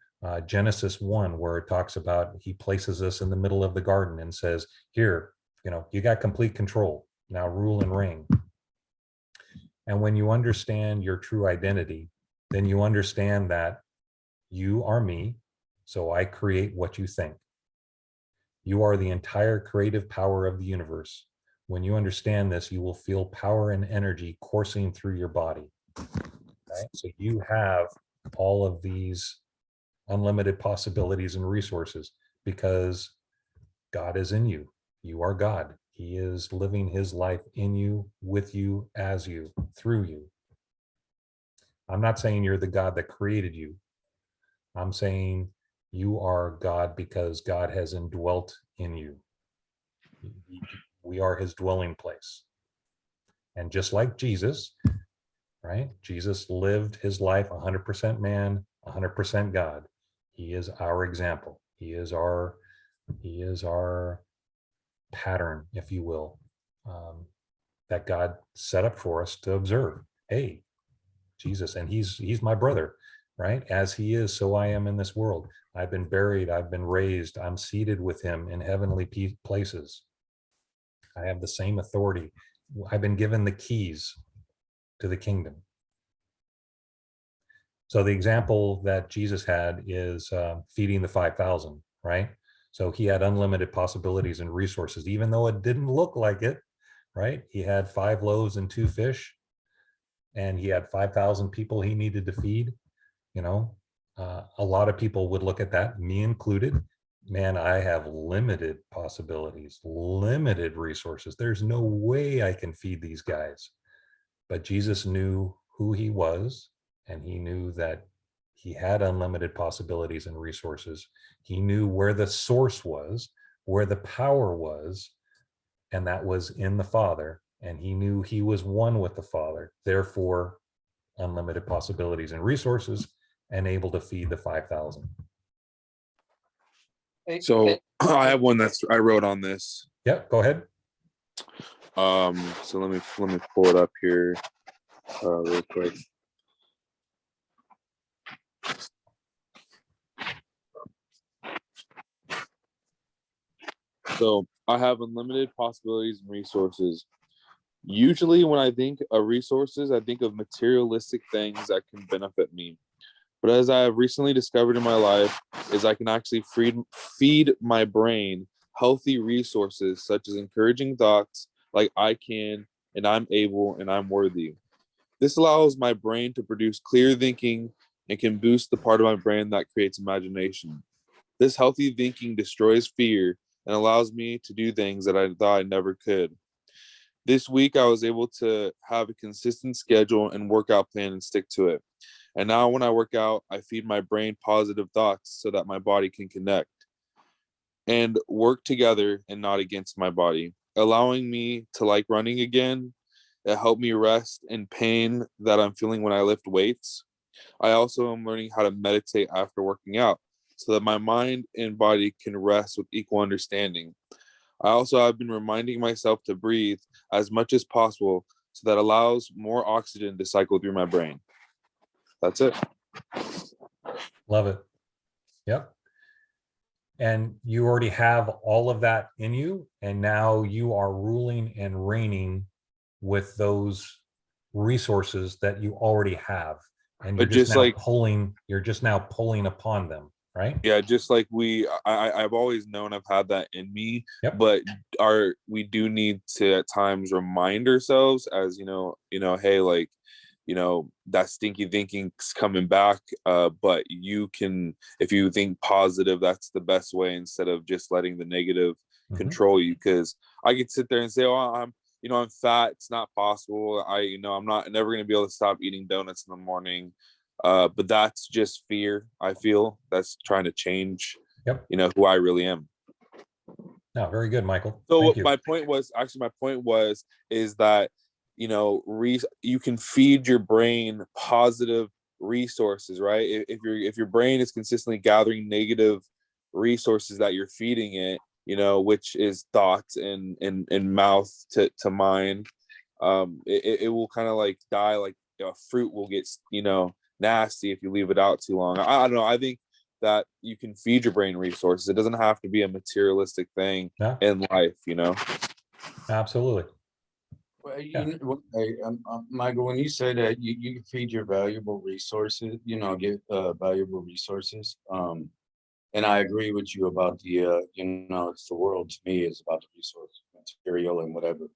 Genesis 1, where it talks about he places us in the middle of the garden and says, "Here, you got complete control. Now rule and reign." And when you understand your true identity, then you understand that you are me, so I create what you think. You are the entire creative power of the universe. When you understand this, you will feel power and energy coursing through your body. Right? So you have all of these unlimited possibilities and resources because God is in you. You are God. He is living his life in you, with you, as you, through you. I'm not saying you're the God that created you. I'm saying you are God because God has indwelt in you. We are his dwelling place. And just like Jesus, right? Jesus lived his life 100% man, 100% God. He is our example. He is our pattern, if you will, that God set up for us to observe. Hey, Jesus, and he's my brother, right? As he is, so I am in this world. I've been buried, I've been raised, I'm seated with him in heavenly places. I have the same authority. I've been given the keys to the kingdom. So the example that Jesus had is feeding the 5,000, right? So he had unlimited possibilities and resources, even though it didn't look like it, right? He had 5 loaves and 2 fish, and he had 5,000 people he needed to feed. A lot of people would look at that, me included. Man, I have limited possibilities, limited resources. There's no way I can feed these guys. But Jesus knew who he was, and he knew that he had unlimited possibilities and resources. He knew where the source was, where the power was, and that was in the Father. And he knew he was one with the Father, therefore unlimited possibilities and resources, and able to feed the 5,000. So I have one I wrote on this. Yep, go ahead. So let me pull it up here real quick. So I have unlimited possibilities and resources. Usually when I think of resources, I think of materialistic things that can benefit me. But as I have recently discovered in my life, is I can actually feed my brain healthy resources, such as encouraging thoughts like I can, and I'm able, and I'm worthy. This allows my brain to produce clear thinking and can boost the part of my brain that creates imagination. This healthy thinking destroys fear and allows me to do things that I thought I never could. This week, I was able to have a consistent schedule and workout plan and stick to it. And now when I work out, I feed my brain positive thoughts so that my body can connect and work together and not against my body, allowing me to like running again. It helped me rest in pain that I'm feeling when I lift weights. I also am learning how to meditate after working out so that my mind and body can rest with equal understanding. I also have been reminding myself to breathe as much as possible so that allows more oxygen to cycle through my brain. that's it. Love it. Yep. And you already have all of that in you, and now you are ruling and reigning with those resources that you already have, and But just like, you're just now pulling upon them, right? yeah, just like I've always known I've had that in me. Yep. But we do need to at times remind ourselves, as hey, like, that stinky thinking's coming back. But you can, if you think positive, that's the best way, instead of just letting the negative control you. Because I could sit there and say, oh, I'm fat, it's not possible. I'm not never going to be able to stop eating donuts in the morning. But that's just fear. I feel that's trying to change, Yep. who I really am. No, very good, Michael. So Thank you. my point was is that, you can feed your brain positive resources, right? If your brain is consistently gathering negative resources that you're feeding it, which is thoughts and mouth to mind, it will kind of like die. Like, fruit will get, nasty if you leave it out too long. I don't know. I think that you can feed your brain resources. It doesn't have to be a materialistic thing in life, Absolutely. Well, Michael, when you say that you can feed your valuable resources, get valuable resources. And I agree with you about the, it's the world to me is about the resource, material and whatever.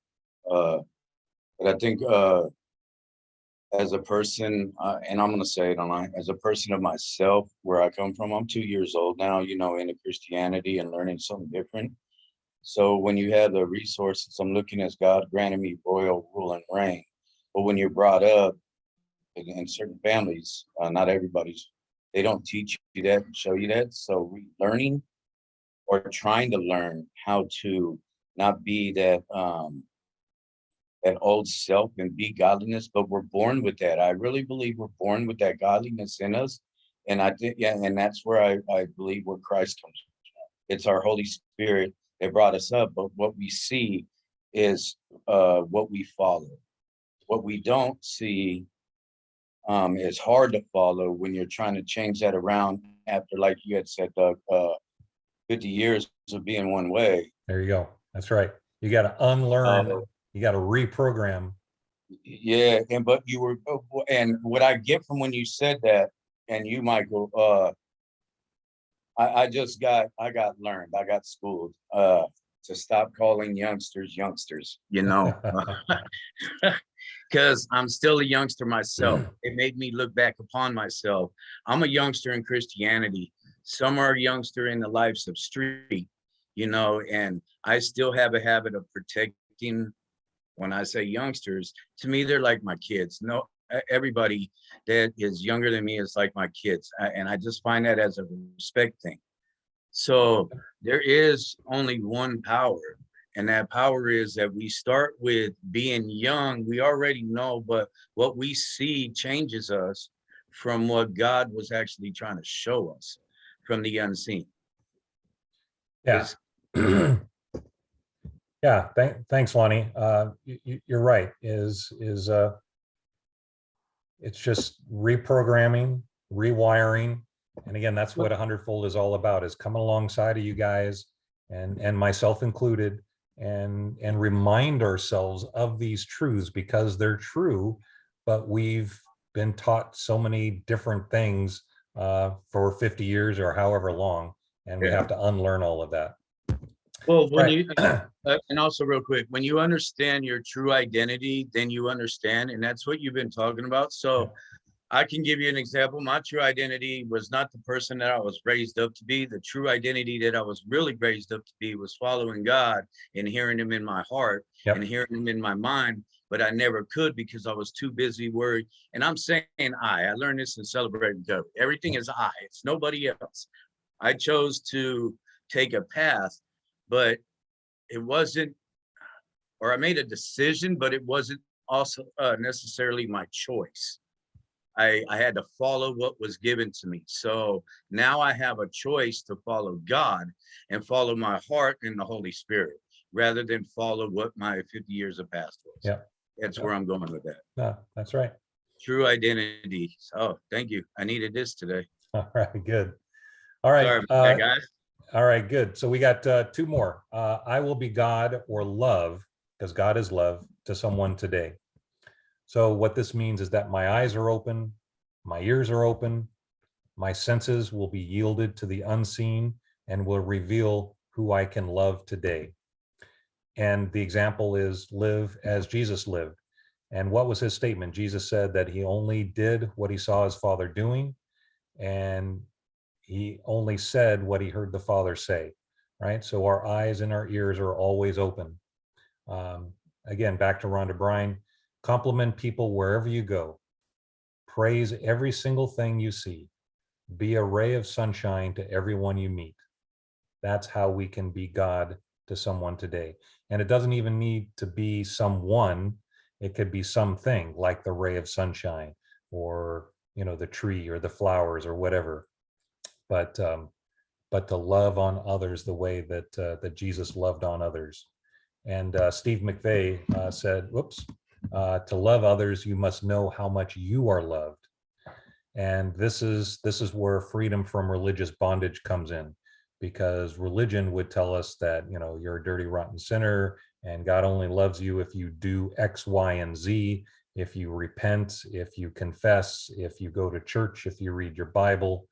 But I think as a person, and I'm going to say it online, as a person of myself, where I come from, I'm 2 years old now, into Christianity and learning something different. So when you have the resources, I'm looking as God granted me royal rule and reign. But when you're brought up in certain families, not everybody's, they don't teach you that and show you that. So learning or trying to learn how to not be that that old self and be godliness, but we're born with that. I really believe we're born with that godliness in us. And I think, and that's where I believe where Christ comes from. It's our Holy Spirit that brought us up, but what we see is what we follow. What we don't see is hard to follow when you're trying to change that around after, like you had said, Doug, 50 years of being one way. There you go. That's right. You got to unlearn. You got to reprogram. Yeah, but you were, and what I get from when you said that, and you, Michael, I got learned, I got schooled to stop calling youngsters, because I'm still a youngster myself. It made me look back upon myself. I'm a youngster in Christianity. Some are a youngster in the lives of street, and I still have a habit of protecting. When I say youngsters, to me, they're like my kids. No, everybody that is younger than me is like my kids. And I just find that as a respect thing. So there is only one power. And that power is that we start with being young. We already know, but what we see changes us from what God was actually trying to show us from the unseen. Yeah. Yeah. Thanks, Lonnie. You're right. It's just reprogramming, rewiring. And again, that's what 100-fold is all about, is coming alongside of you guys and myself included, and remind ourselves of these truths, because they're true, but we've been taught so many different things for 50 years or however long, and we have to unlearn all of that. Well, when you and also real quick, when you understand your true identity, then you understand, and that's what you've been talking about. So I can give you an example. My true identity was not the person that I was raised up to be. The true identity that I was really raised up to be was following God and hearing him in my heart and hearing him in my mind. But I never could because I was too busy worried. And I'm saying I learned this in Celebrating God. Everything is I. It's nobody else. I chose to take a path, but it wasn't, or I made a decision, but it wasn't also necessarily my choice. I had to follow what was given to me. So now I have a choice to follow God and follow my heart and the Holy Spirit, rather than follow what my 50 years of past was. Yeah. That's where I'm going with that. No, that's right. True identity. Oh, thank you. I needed this today. All right, good. All right. Sorry about that, guys. All right, good. So we got two more. I will be God or love, because God is love, to someone today. So what this means is that my eyes are open, my ears are open, my senses will be yielded to the unseen and will reveal who I can love today. And the example is live as Jesus lived. And what was his statement? Jesus said that he only did what he saw his Father doing, and he only said what he heard the Father say, right? So our eyes and our ears are always open. Again, back to Rhonda Bryan, compliment people wherever you go. Praise every single thing you see. Be a ray of sunshine to everyone you meet. That's how we can be God to someone today. And it doesn't even need to be someone. It could be something like the ray of sunshine, or the tree or the flowers or whatever. But to love on others the way that Jesus loved on others. And Steve McVeigh said, to love others, you must know how much you are loved. And this is where freedom from religious bondage comes in, because religion would tell us that you're a dirty, rotten sinner, and God only loves you if you do X, Y, and Z, if you repent, if you confess, if you go to church, if you read your Bible,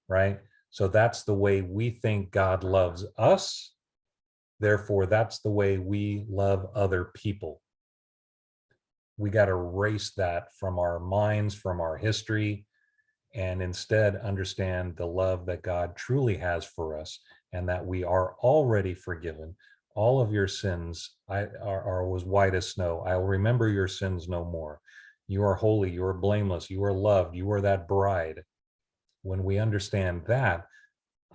right? So that's the way we think God loves us. Therefore, that's the way we love other people. We got to erase that from our minds, from our history, and instead understand the love that God truly has for us, and that we are already forgiven. All of your sins are as white as snow. I'll remember your sins no more. You are holy, you are blameless, you are loved, you are that bride. When we understand that,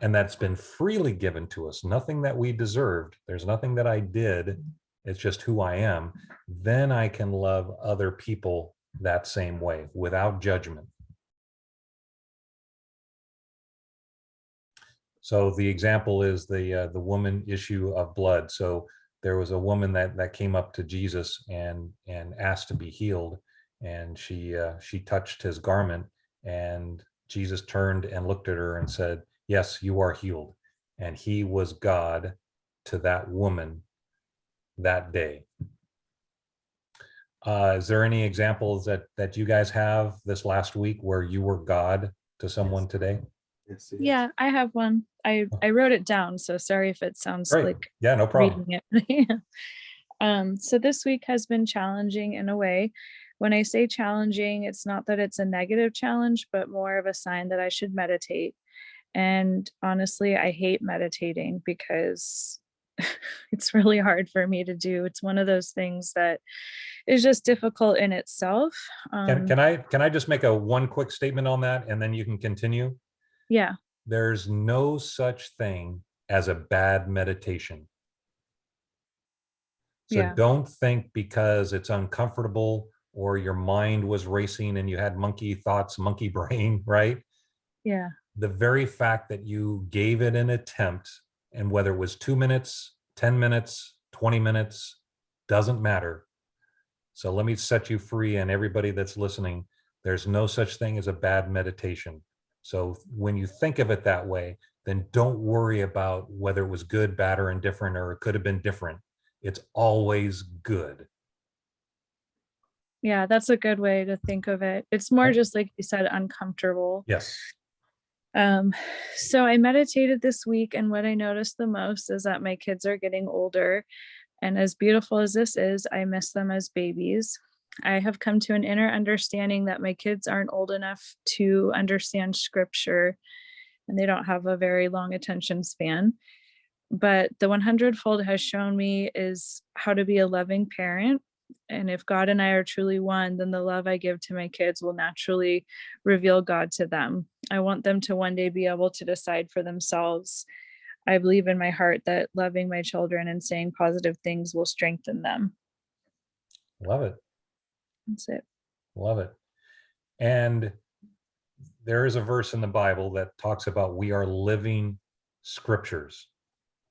and that's been freely given to us, nothing that we deserved, there's nothing that I did, it's just who I am, then I can love other people that same way without judgment. So the example is the woman issue of blood. So there was a woman that came up to Jesus and asked to be healed, and she touched his garment, and Jesus turned and looked at her and said, "Yes, you are healed." And he was God to that woman that day. Is there any examples that you guys have this last week where you were God to someone today? Yes. Yeah, I have one. I wrote it down, so sorry if it sounds Great. like Yeah, no problem. reading it. So this week has been challenging in a way. When I say challenging, it's not that it's a negative challenge, but more of a sign that I should meditate. And honestly, I hate meditating because it's really hard for me to do. It's one of those things that is just difficult in itself. Can I just make one quick statement on that, and then you can continue? Yeah. There's no such thing as a bad meditation. So Yeah. don't think because it's uncomfortable or your mind was racing and you had monkey thoughts, monkey brain, right? Yeah. The very fact that you gave it an attempt, and whether it was 2 minutes, 10 minutes, 20 minutes, doesn't matter. So let me set you free, and everybody that's listening, there's no such thing as a bad meditation. So when you think of it that way, then don't worry about whether it was good, bad, or indifferent, or it could have been different. It's always good. Yeah, that's a good way to think of it. It's more Right. just like you said, uncomfortable. Yes. So I meditated this week, and what I noticed the most is that my kids are getting older. And as beautiful as this is, I miss them as babies. I have come to an inner understanding that my kids aren't old enough to understand scripture, and they don't have a very long attention span. But the 100-fold has shown me is how to be a loving parent. And if God and I are truly one, then the love I give to my kids will naturally reveal God to them. I want them to one day be able to decide for themselves. I believe in my heart that loving my children and saying positive things will strengthen them. Love it. That's it. Love it. And there is a verse in the Bible that talks about we are living scriptures.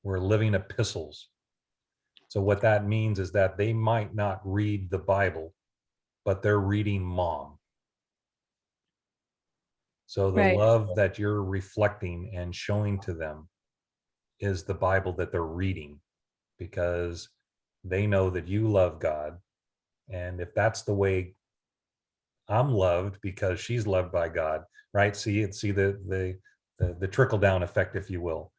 We're living epistles. So what that means is that they might not read the Bible, but they're reading mom. So the Right. love that you're reflecting and showing to them is the Bible that they're reading, because they know that you love God. And if that's the way I'm loved because she's loved by God, right? See the trickle down effect, if you will.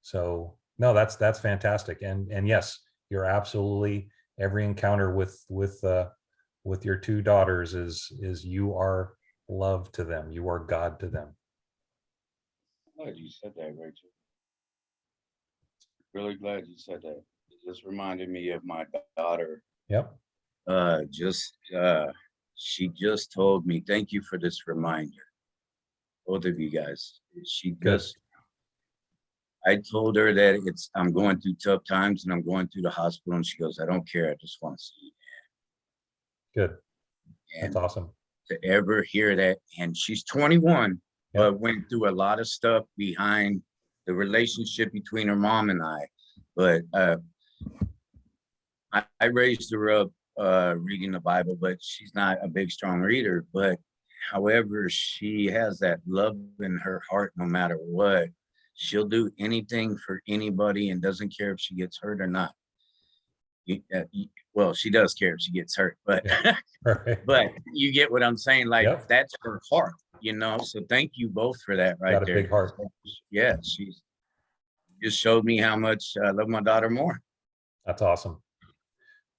So no, that's fantastic. And yes, you're absolutely, every encounter with your two daughters is you are love to them. You are God to them. Glad you said that, Rachel. Really glad you said that. It just reminded me of my daughter. Yep. She just told me, thank you for this reminder. Both of you guys. Good. I told her that I'm going through tough times and I'm going through the hospital, and she goes, I don't care, I just want to see you. Good. And That's awesome. to ever hear that, and she's 21, Yep. but went through a lot of stuff behind the relationship between her mom and I. But I raised her up reading the Bible, but she's not a big, strong reader. But however, she has that love in her heart no matter what. She'll do anything for anybody and doesn't care if she gets hurt or not. Well, she does care if she gets hurt, but Right. but you get what I'm saying. Like, Yep. that's her heart, So thank you both for that right Got a there. big heart. Yeah, she just showed me how much I love my daughter more. That's awesome.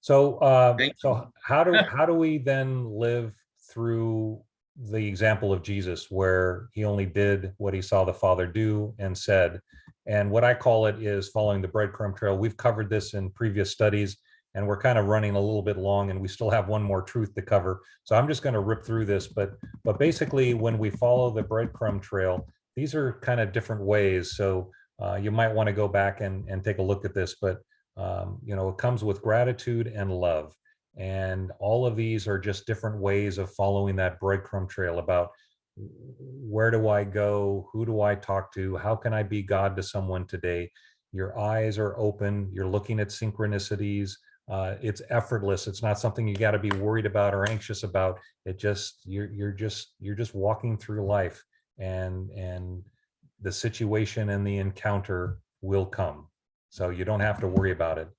So Thank so how do we then live through the example of Jesus, where he only did what he saw the Father do and said? And what I call it is following the breadcrumb trail. We've covered this in previous studies, and we're kind of running a little bit long, and we still have one more truth to cover. So I'm just going to rip through this. But basically, when we follow the breadcrumb trail, these are kind of different ways. So you might want to go back and take a look at this. But it comes with gratitude and love. And all of these are just different ways of following that breadcrumb trail about where do I go? Who do I talk to? How can I be God to someone today? Your eyes are open. You're looking at synchronicities. It's effortless. It's not something you got to be worried about or anxious about. You're just walking through life, and the situation and the encounter will come. So you don't have to worry about it.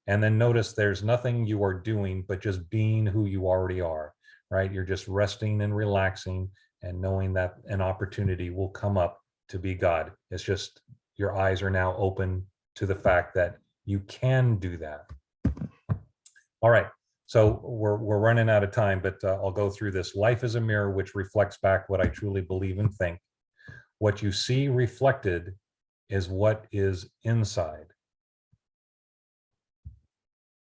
And then notice there's nothing you are doing but just being who you already are, right? You're just resting and relaxing and knowing that an opportunity will come up to be God. It's just your eyes are now open to the fact that you can do that. All right. So we're running out of time, but I'll go through this. Life is a mirror which reflects back what I truly believe and think. What you see reflected is what is inside.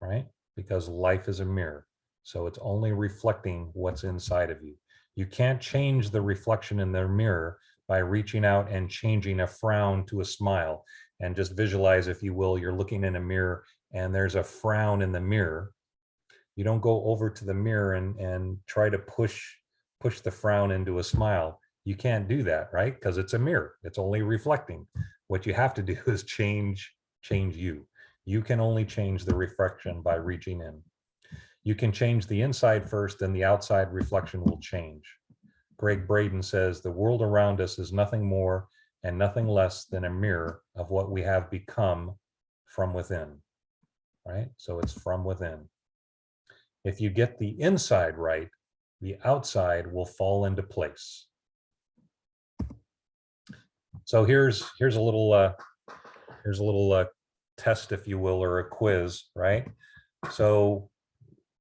Right? Because life is a mirror. So it's only reflecting what's inside of you. You can't change the reflection in the mirror by reaching out and changing a frown to a smile. And just visualize, if you will, you're looking in a mirror and there's a frown in the mirror. You don't go over to the mirror and try to push the frown into a smile. You can't do that, right? Because it's a mirror. It's only reflecting. What you have to do is change you. You can only change the reflection by reaching in. You can change the inside first, and the outside reflection will change. Greg Braden says, the world around us is nothing more and nothing less than a mirror of what we have become from within, right? So it's from within. If you get the inside right, the outside will fall into place. So here's a little test, if you will, or a quiz, right? So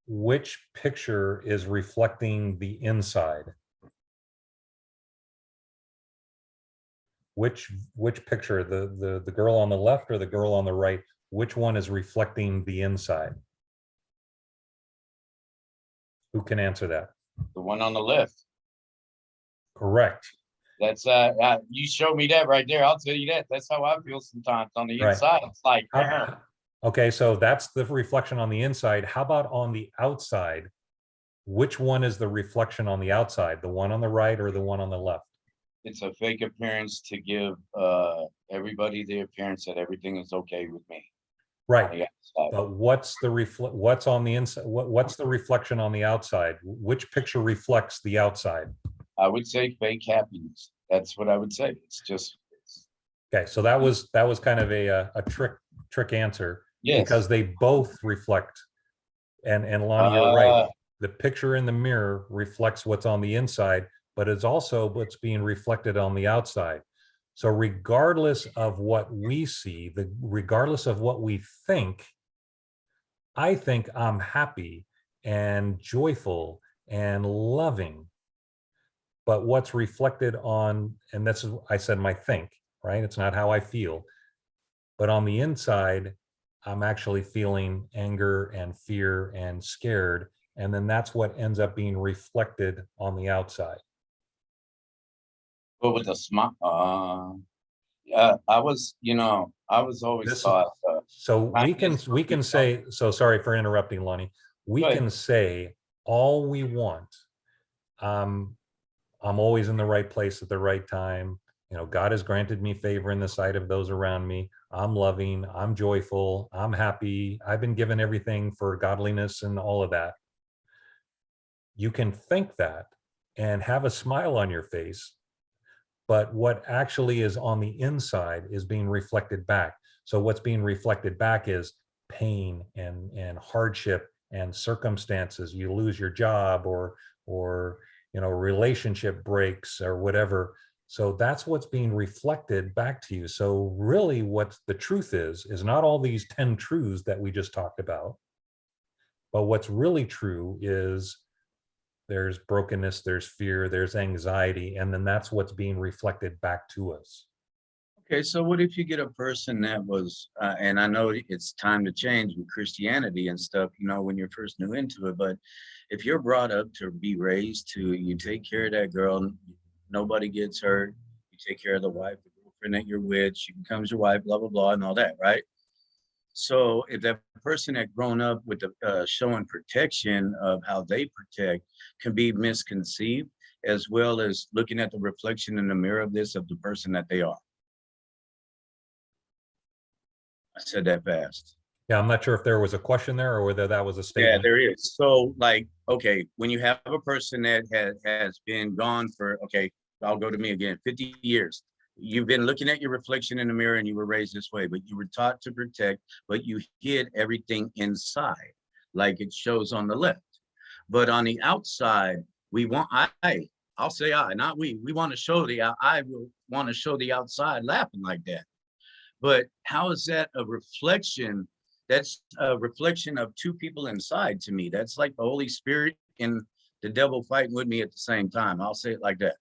which picture is reflecting the inside? Which picture, the girl on the left or the girl on the right, which one is reflecting the inside? Who can answer that? The one on the left. Correct. That's you showed me that right there. I'll tell you that. That's how I feel sometimes on the inside. It's like, okay, so that's the reflection on the inside. How about on the outside? Which one is the reflection on the outside? The one on the right or the one on the left? It's a fake appearance to give everybody the appearance that everything is okay with me. Right. But what's on the inside? What's the reflection on the outside? Which picture reflects the outside? I would say fake happiness. That's what I would say. It's just, Okay, so that was kind of a trick answer, yes. because they both reflect. And Lonnie, you're right. The picture in the mirror reflects what's on the inside, but it's also what's being reflected on the outside. So regardless of what we see, regardless of what we think, I think I'm happy and joyful and loving. But what's reflected on, and this is, I said my think, right? It's not how I feel. But on the inside, I'm actually feeling anger and fear and scared. And then that's what ends up being reflected on the outside. But with a smile, I was, I was always This- taught. So we can kindness- say, so sorry for interrupting, Lonnie. We Go ahead. can say all we want. I'm always in the right place at the right time. God has granted me favor in the sight of those around me. I'm loving, I'm joyful, I'm happy. I've been given everything for godliness and all of that. You can think that and have a smile on your face, but what actually is on the inside is being reflected back. So what's being reflected back is pain and hardship and circumstances. You lose your job, or relationship breaks or whatever. So that's what's being reflected back to you. So really what the truth is not all these 10 truths that we just talked about, but what's really true is there's brokenness, there's fear, there's anxiety, and then that's what's being reflected back to us. Okay, so what if you get a person that was, and I know it's time to change with Christianity and stuff, when you're first new into it, but if you're brought up to be raised to, you take care of that girl, nobody gets hurt, you take care of the wife, the girlfriend that you're with, she becomes your wife, blah, blah, blah, and all that, right? So if that person had grown up with the showing protection of how they protect can be misconceived, as well as looking at the reflection in the mirror of this of the person that they are. I said that fast. Yeah, I'm not sure if there was a question there or whether that was a Yeah, statement. there is. So okay, when you have a person that has been gone for, okay, I'll go to me again, 50 years. You've been looking at your reflection in the mirror and you were raised this way, but you were taught to protect, but you hid everything inside, like it shows on the left. But on the outside, I'll say not we want to show I will want to show the outside laughing like that. But how is that a reflection? That's a reflection of two people inside to me. That's like the Holy Spirit and the devil fighting with me at the same time. I'll say it like that.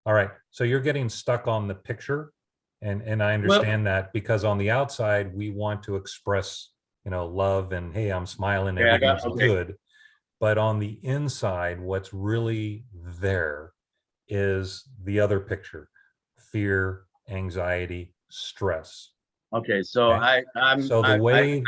All right. So you're getting stuck on the picture. And I understand that, because on the outside, we want to express, love and, hey, I'm smiling, Yeah, everything's okay. good. But on the inside, what's really there is the other picture: fear, anxiety, stress. Okay, so Okay. I'm So the way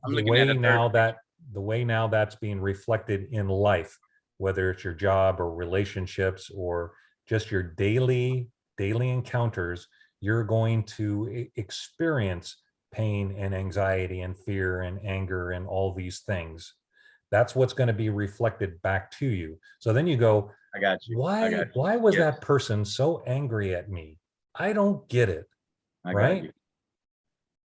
looking at a third the way now that's being reflected in life, whether it's your job or relationships or just your daily encounters, you're going to experience pain and anxiety and fear and anger and all these things. That's what's going to be reflected back to you. So then you go, I got you. why was Yes. that person so angry at me? I don't get it. I got Right? you.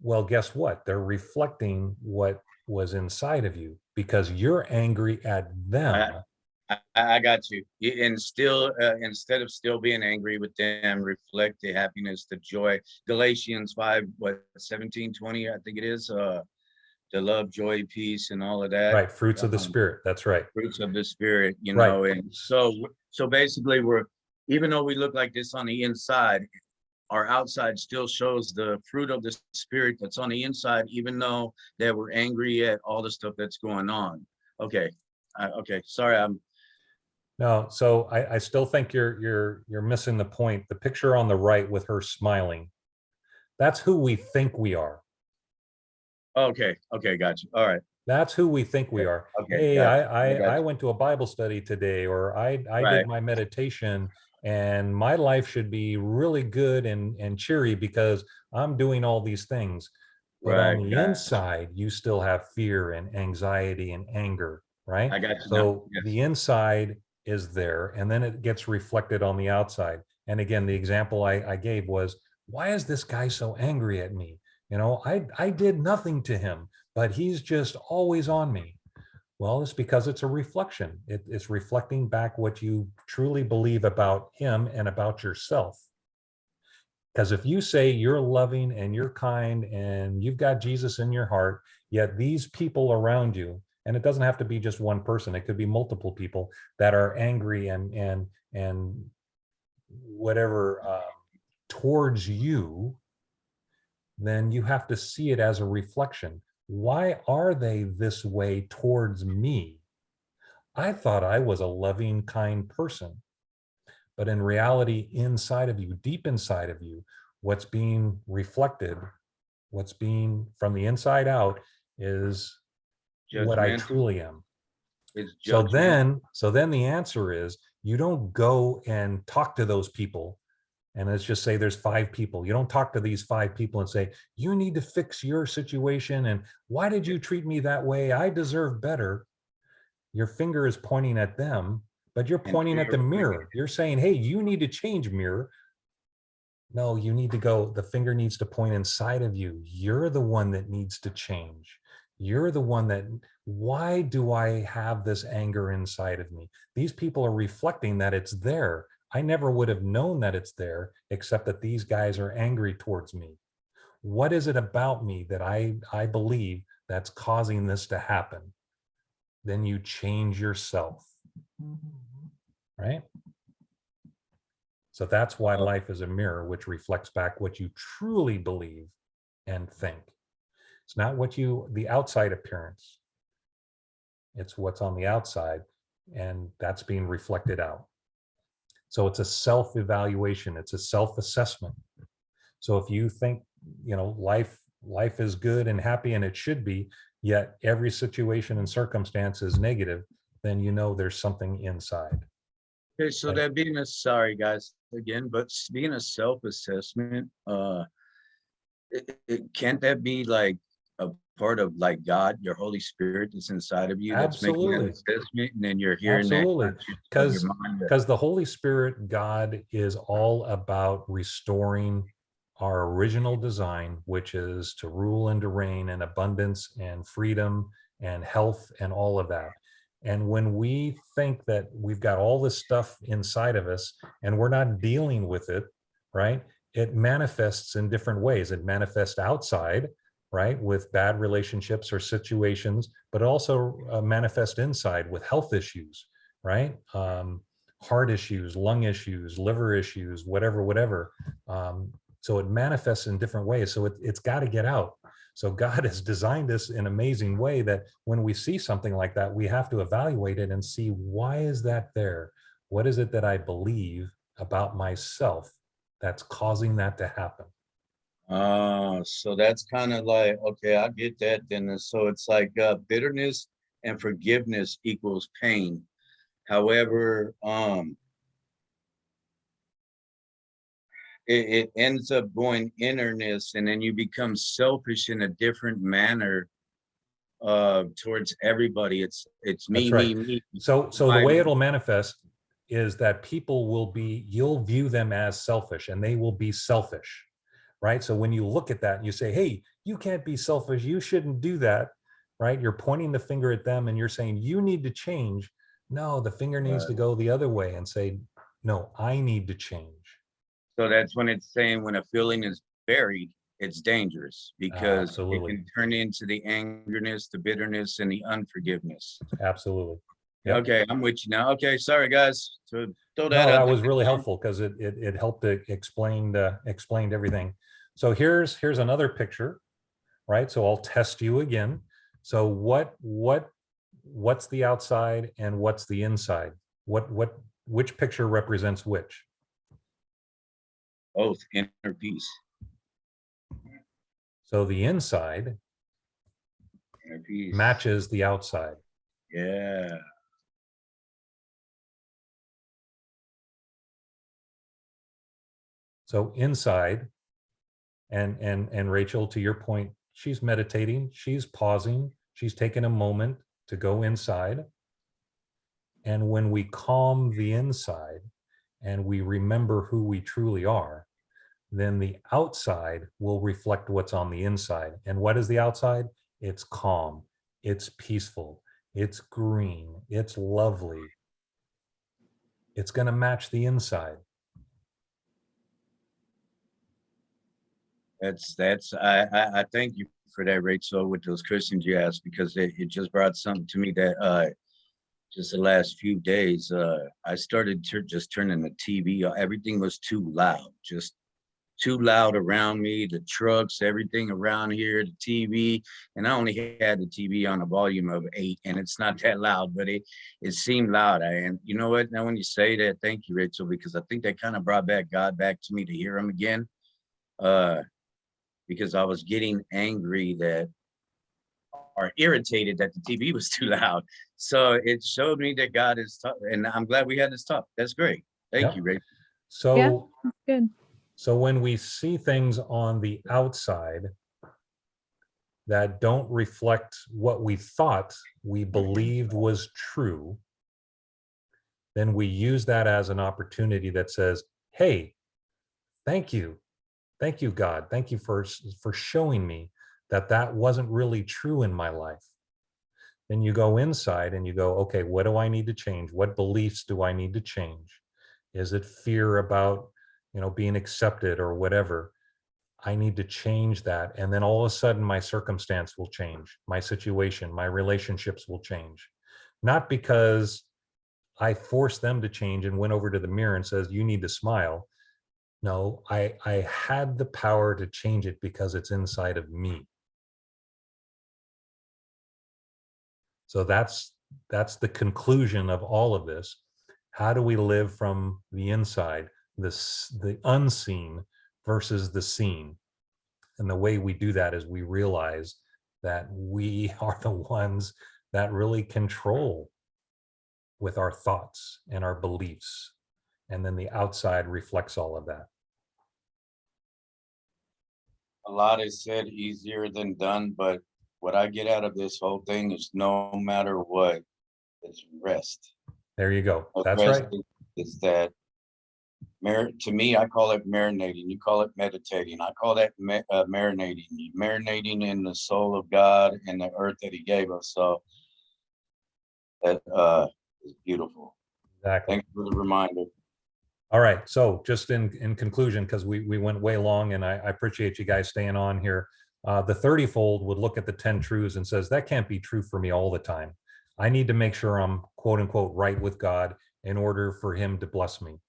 Well, guess what? They're reflecting what was inside of you, because you're angry at them. I got you. And still, instead of still being angry with them, reflect the happiness, the joy. Galatians 5, 17, 20, I think it is. The love, joy, peace, and all of that. Right. Fruits of the Spirit. That's right. Fruits of the Spirit, Right. And so basically, even though we look like this on the inside, our outside still shows the fruit of the Spirit that's on the inside, even though that we're angry at all the stuff that's going on. Okay. Okay. Sorry, No, so I still think you're missing the point. The picture on the right with her smiling, that's who we think we are. okay. Okay, got you. All right. That's who we think we are. Okay, Hey, got you. I went to a Bible study today, or I Right. did my meditation, and my life should be really good and cheery because I'm doing all these things. But on Right. the inside, you still have fear and anxiety and anger, right? I got you now. So Yes. the inside is there, and then it gets reflected on the outside. And again, the example I gave was, why is this guy so angry at me? I did nothing to him, but he's just always on me. Well, it's because it's a reflection. It's reflecting back what you truly believe about him and about yourself. Because if you say you're loving and you're kind and you've got Jesus in your heart, yet these people around you, and it doesn't have to be just one person, it could be multiple people that are angry and whatever towards you, then you have to see it as a reflection. Why are they this way towards me? I thought I was a loving, kind person. But in reality, inside of you, deep inside of you, what's being reflected, what's being from the inside out is what I Judgmental. truly am. It's So judgmental. then the answer is, you don't go and talk to those people. And let's just say there's 5 people. You don't talk to these 5 people and say, you need to fix your situation. And why did you treat me that way? I deserve better. Your finger is pointing at them, but you're pointing at the mirror. You're saying, hey, you need to change, mirror. No, you need to go, the finger needs to point inside of you. You're the one that needs to change. You're the one that, why do I have this anger inside of me? These people are reflecting that it's there. I never would have known that it's there, except that these guys are angry towards me. What is it about me that I believe that's causing this to happen? Then you change yourself, right? So that's why life is a mirror, which reflects back what you truly believe and think. It's not the outside appearance. It's what's on the outside, and that's being reflected out. So it's a self-evaluation. It's a self-assessment. So if you think, life is good and happy, and it should be, yet every situation and circumstance is negative, then there's something inside. Okay, so Right. that being sorry guys again, but being a self-assessment, can't that be like a part of like God, your Holy Spirit that's inside of you that's making that Absolutely. assessment, and then you're hearing Absolutely. that of your mind? Because the Holy Spirit, God, is all about restoring our original design, which is to rule and to reign in abundance and freedom and health and all of that. And when we think that we've got all this stuff inside of us and we're not dealing with it, right? It manifests in different ways. It manifests outside, right, with bad relationships or situations, but also manifest inside with health issues, right? Heart issues, lung issues, liver issues, whatever. So it manifests in different ways. So it's got to get out. So God has designed us in an amazing way that when we see something like that, we have to evaluate it and see, why is that there? What is it that I believe about myself that's causing that to happen? So that's kind of like, okay, I get that then. So it's like bitterness and forgiveness equals pain. However, it ends up going innerness, and then you become selfish in a different manner towards everybody. It's me, That's right. me. So the way it'll manifest is that people you'll view them as selfish, and they will be selfish, right? So when you look at that and you say, hey, you can't be selfish, you shouldn't do that, right? You're pointing the finger at them and you're saying, you need to change. No, the finger needs to go the other way and say, no, I need to change. So that's when it's saying when a feeling is buried, it's dangerous because Absolutely. it can turn into the angerness, the bitterness, and the unforgiveness. Absolutely. Yep. Okay, I'm with you now. Okay, sorry guys. So throw that No, out that there. was really helpful because it helped to explained everything. So here's another picture, right? So I'll test you again. So what's the outside and what's the inside? Which picture represents which? Both inner peace. So the inside Inner peace. matches the outside. Yeah. So inside, and Rachel, to your point, she's meditating, she's pausing, she's taking a moment to go inside. And when we calm the inside and we remember who we truly are, then the outside will reflect what's on the inside. And what is the outside? It's calm, it's peaceful, it's green, it's lovely. It's going to match the inside. I thank you for that, Rachel, with those questions you asked, because it just brought something to me that just the last few days, I started just turning the TV on. Everything was too loud, just too loud around me, the trucks, everything around here, the TV. And I only had the TV on a volume of 8, and it's not that loud, but it seemed loud. And you know what? Now when you say that, thank you, Rachel, because I think that kind of brought back God back to me to hear him again. Because I was getting angry that, or irritated that the TV was too loud. So it showed me that God is tough, and I'm glad we had this talk. That's great. Thank you, Rachel. So Yeah, good. So when we see things on the outside that don't reflect what we thought we believed was true, then we use that as an opportunity that says, hey, thank you. Thank you, God. Thank you for showing me that that wasn't really true in my life. Then you go inside and you go, okay, what do I need to change? What beliefs do I need to change? Is it fear about, being accepted or whatever? I need to change that. And then all of a sudden my circumstance will change. My situation, my relationships will change. Not because I forced them to change and went over to the mirror and says, you need to smile. No, I had the power to change it because it's inside of me. So that's the conclusion of all of this. How do we live from the inside, the unseen versus the seen? And the way we do that is we realize that we are the ones that really control with our thoughts and our beliefs. And then the outside reflects all of that. A lot is said easier than done, but what I get out of this whole thing is no matter what, it's rest. There you go. That's right. It's that to me, I call it marinating. You call it meditating. I call that marinating. Marinating in the soul of God and the earth that he gave us. So that is beautiful. Exactly. Thanks for the reminder. All right. So just in conclusion, because we went way long, and I appreciate you guys staying on here. The 30-fold would look at the 10 truths and says, that can't be true for me all the time. I need to make sure I'm quote unquote right with God in order for him to bless me.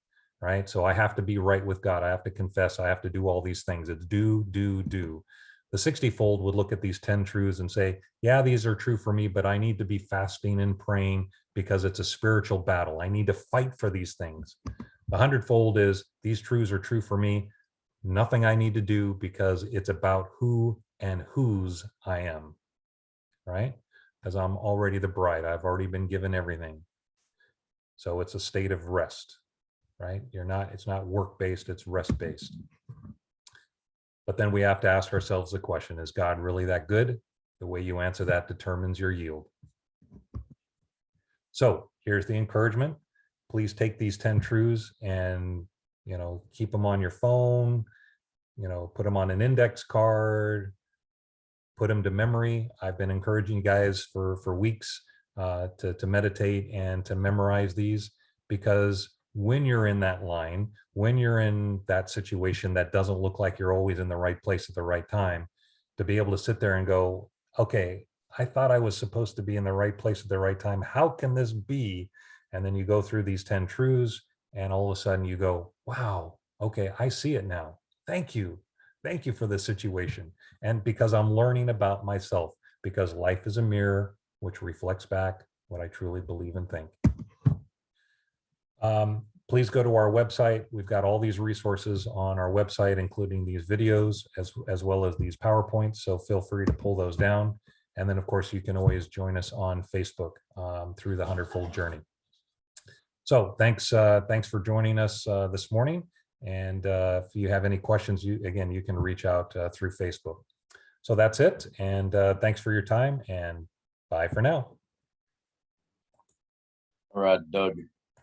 Right. So I have to be right with God. I have to confess. I have to do all these things. It's do. The 60-fold would look at these 10 truths and say, yeah, these are true for me, but I need to be fasting and praying because it's a spiritual battle. I need to fight for these things. The 100-fold is, these truths are true for me. Nothing I need to do because it's about who and whose I am. Right. Because I'm already the bride. I've already been given everything. So it's a state of rest. Right? It's not work-based, it's rest-based. But then we have to ask ourselves the question, is God really that good? The way you answer that determines your yield. So here's the encouragement. Please take these 10 truths and, keep them on your phone, put them on an index card, put them to memory. I've been encouraging you guys for weeks to meditate and to memorize these, because when you're in that line, when you're in that situation that doesn't look like you're always in the right place at the right time, to be able to sit there and go, okay, I thought I was supposed to be in the right place at the right time. How can this be? And then you go through these 10 truths and all of a sudden you go, wow, okay, I see it now. Thank you. Thank you for this situation. And because I'm learning about myself, because life is a mirror which reflects back what I truly believe and think. Please go to our website. We've got all these resources on our website, including these videos as well as these PowerPoints. So feel free to pull those down. And then, of course, you can always join us on Facebook through the 100-fold journey. So thanks for joining us this morning. And if you have any questions, you can reach out through Facebook. So that's it. And thanks for your time, and bye for now. All right, Doug.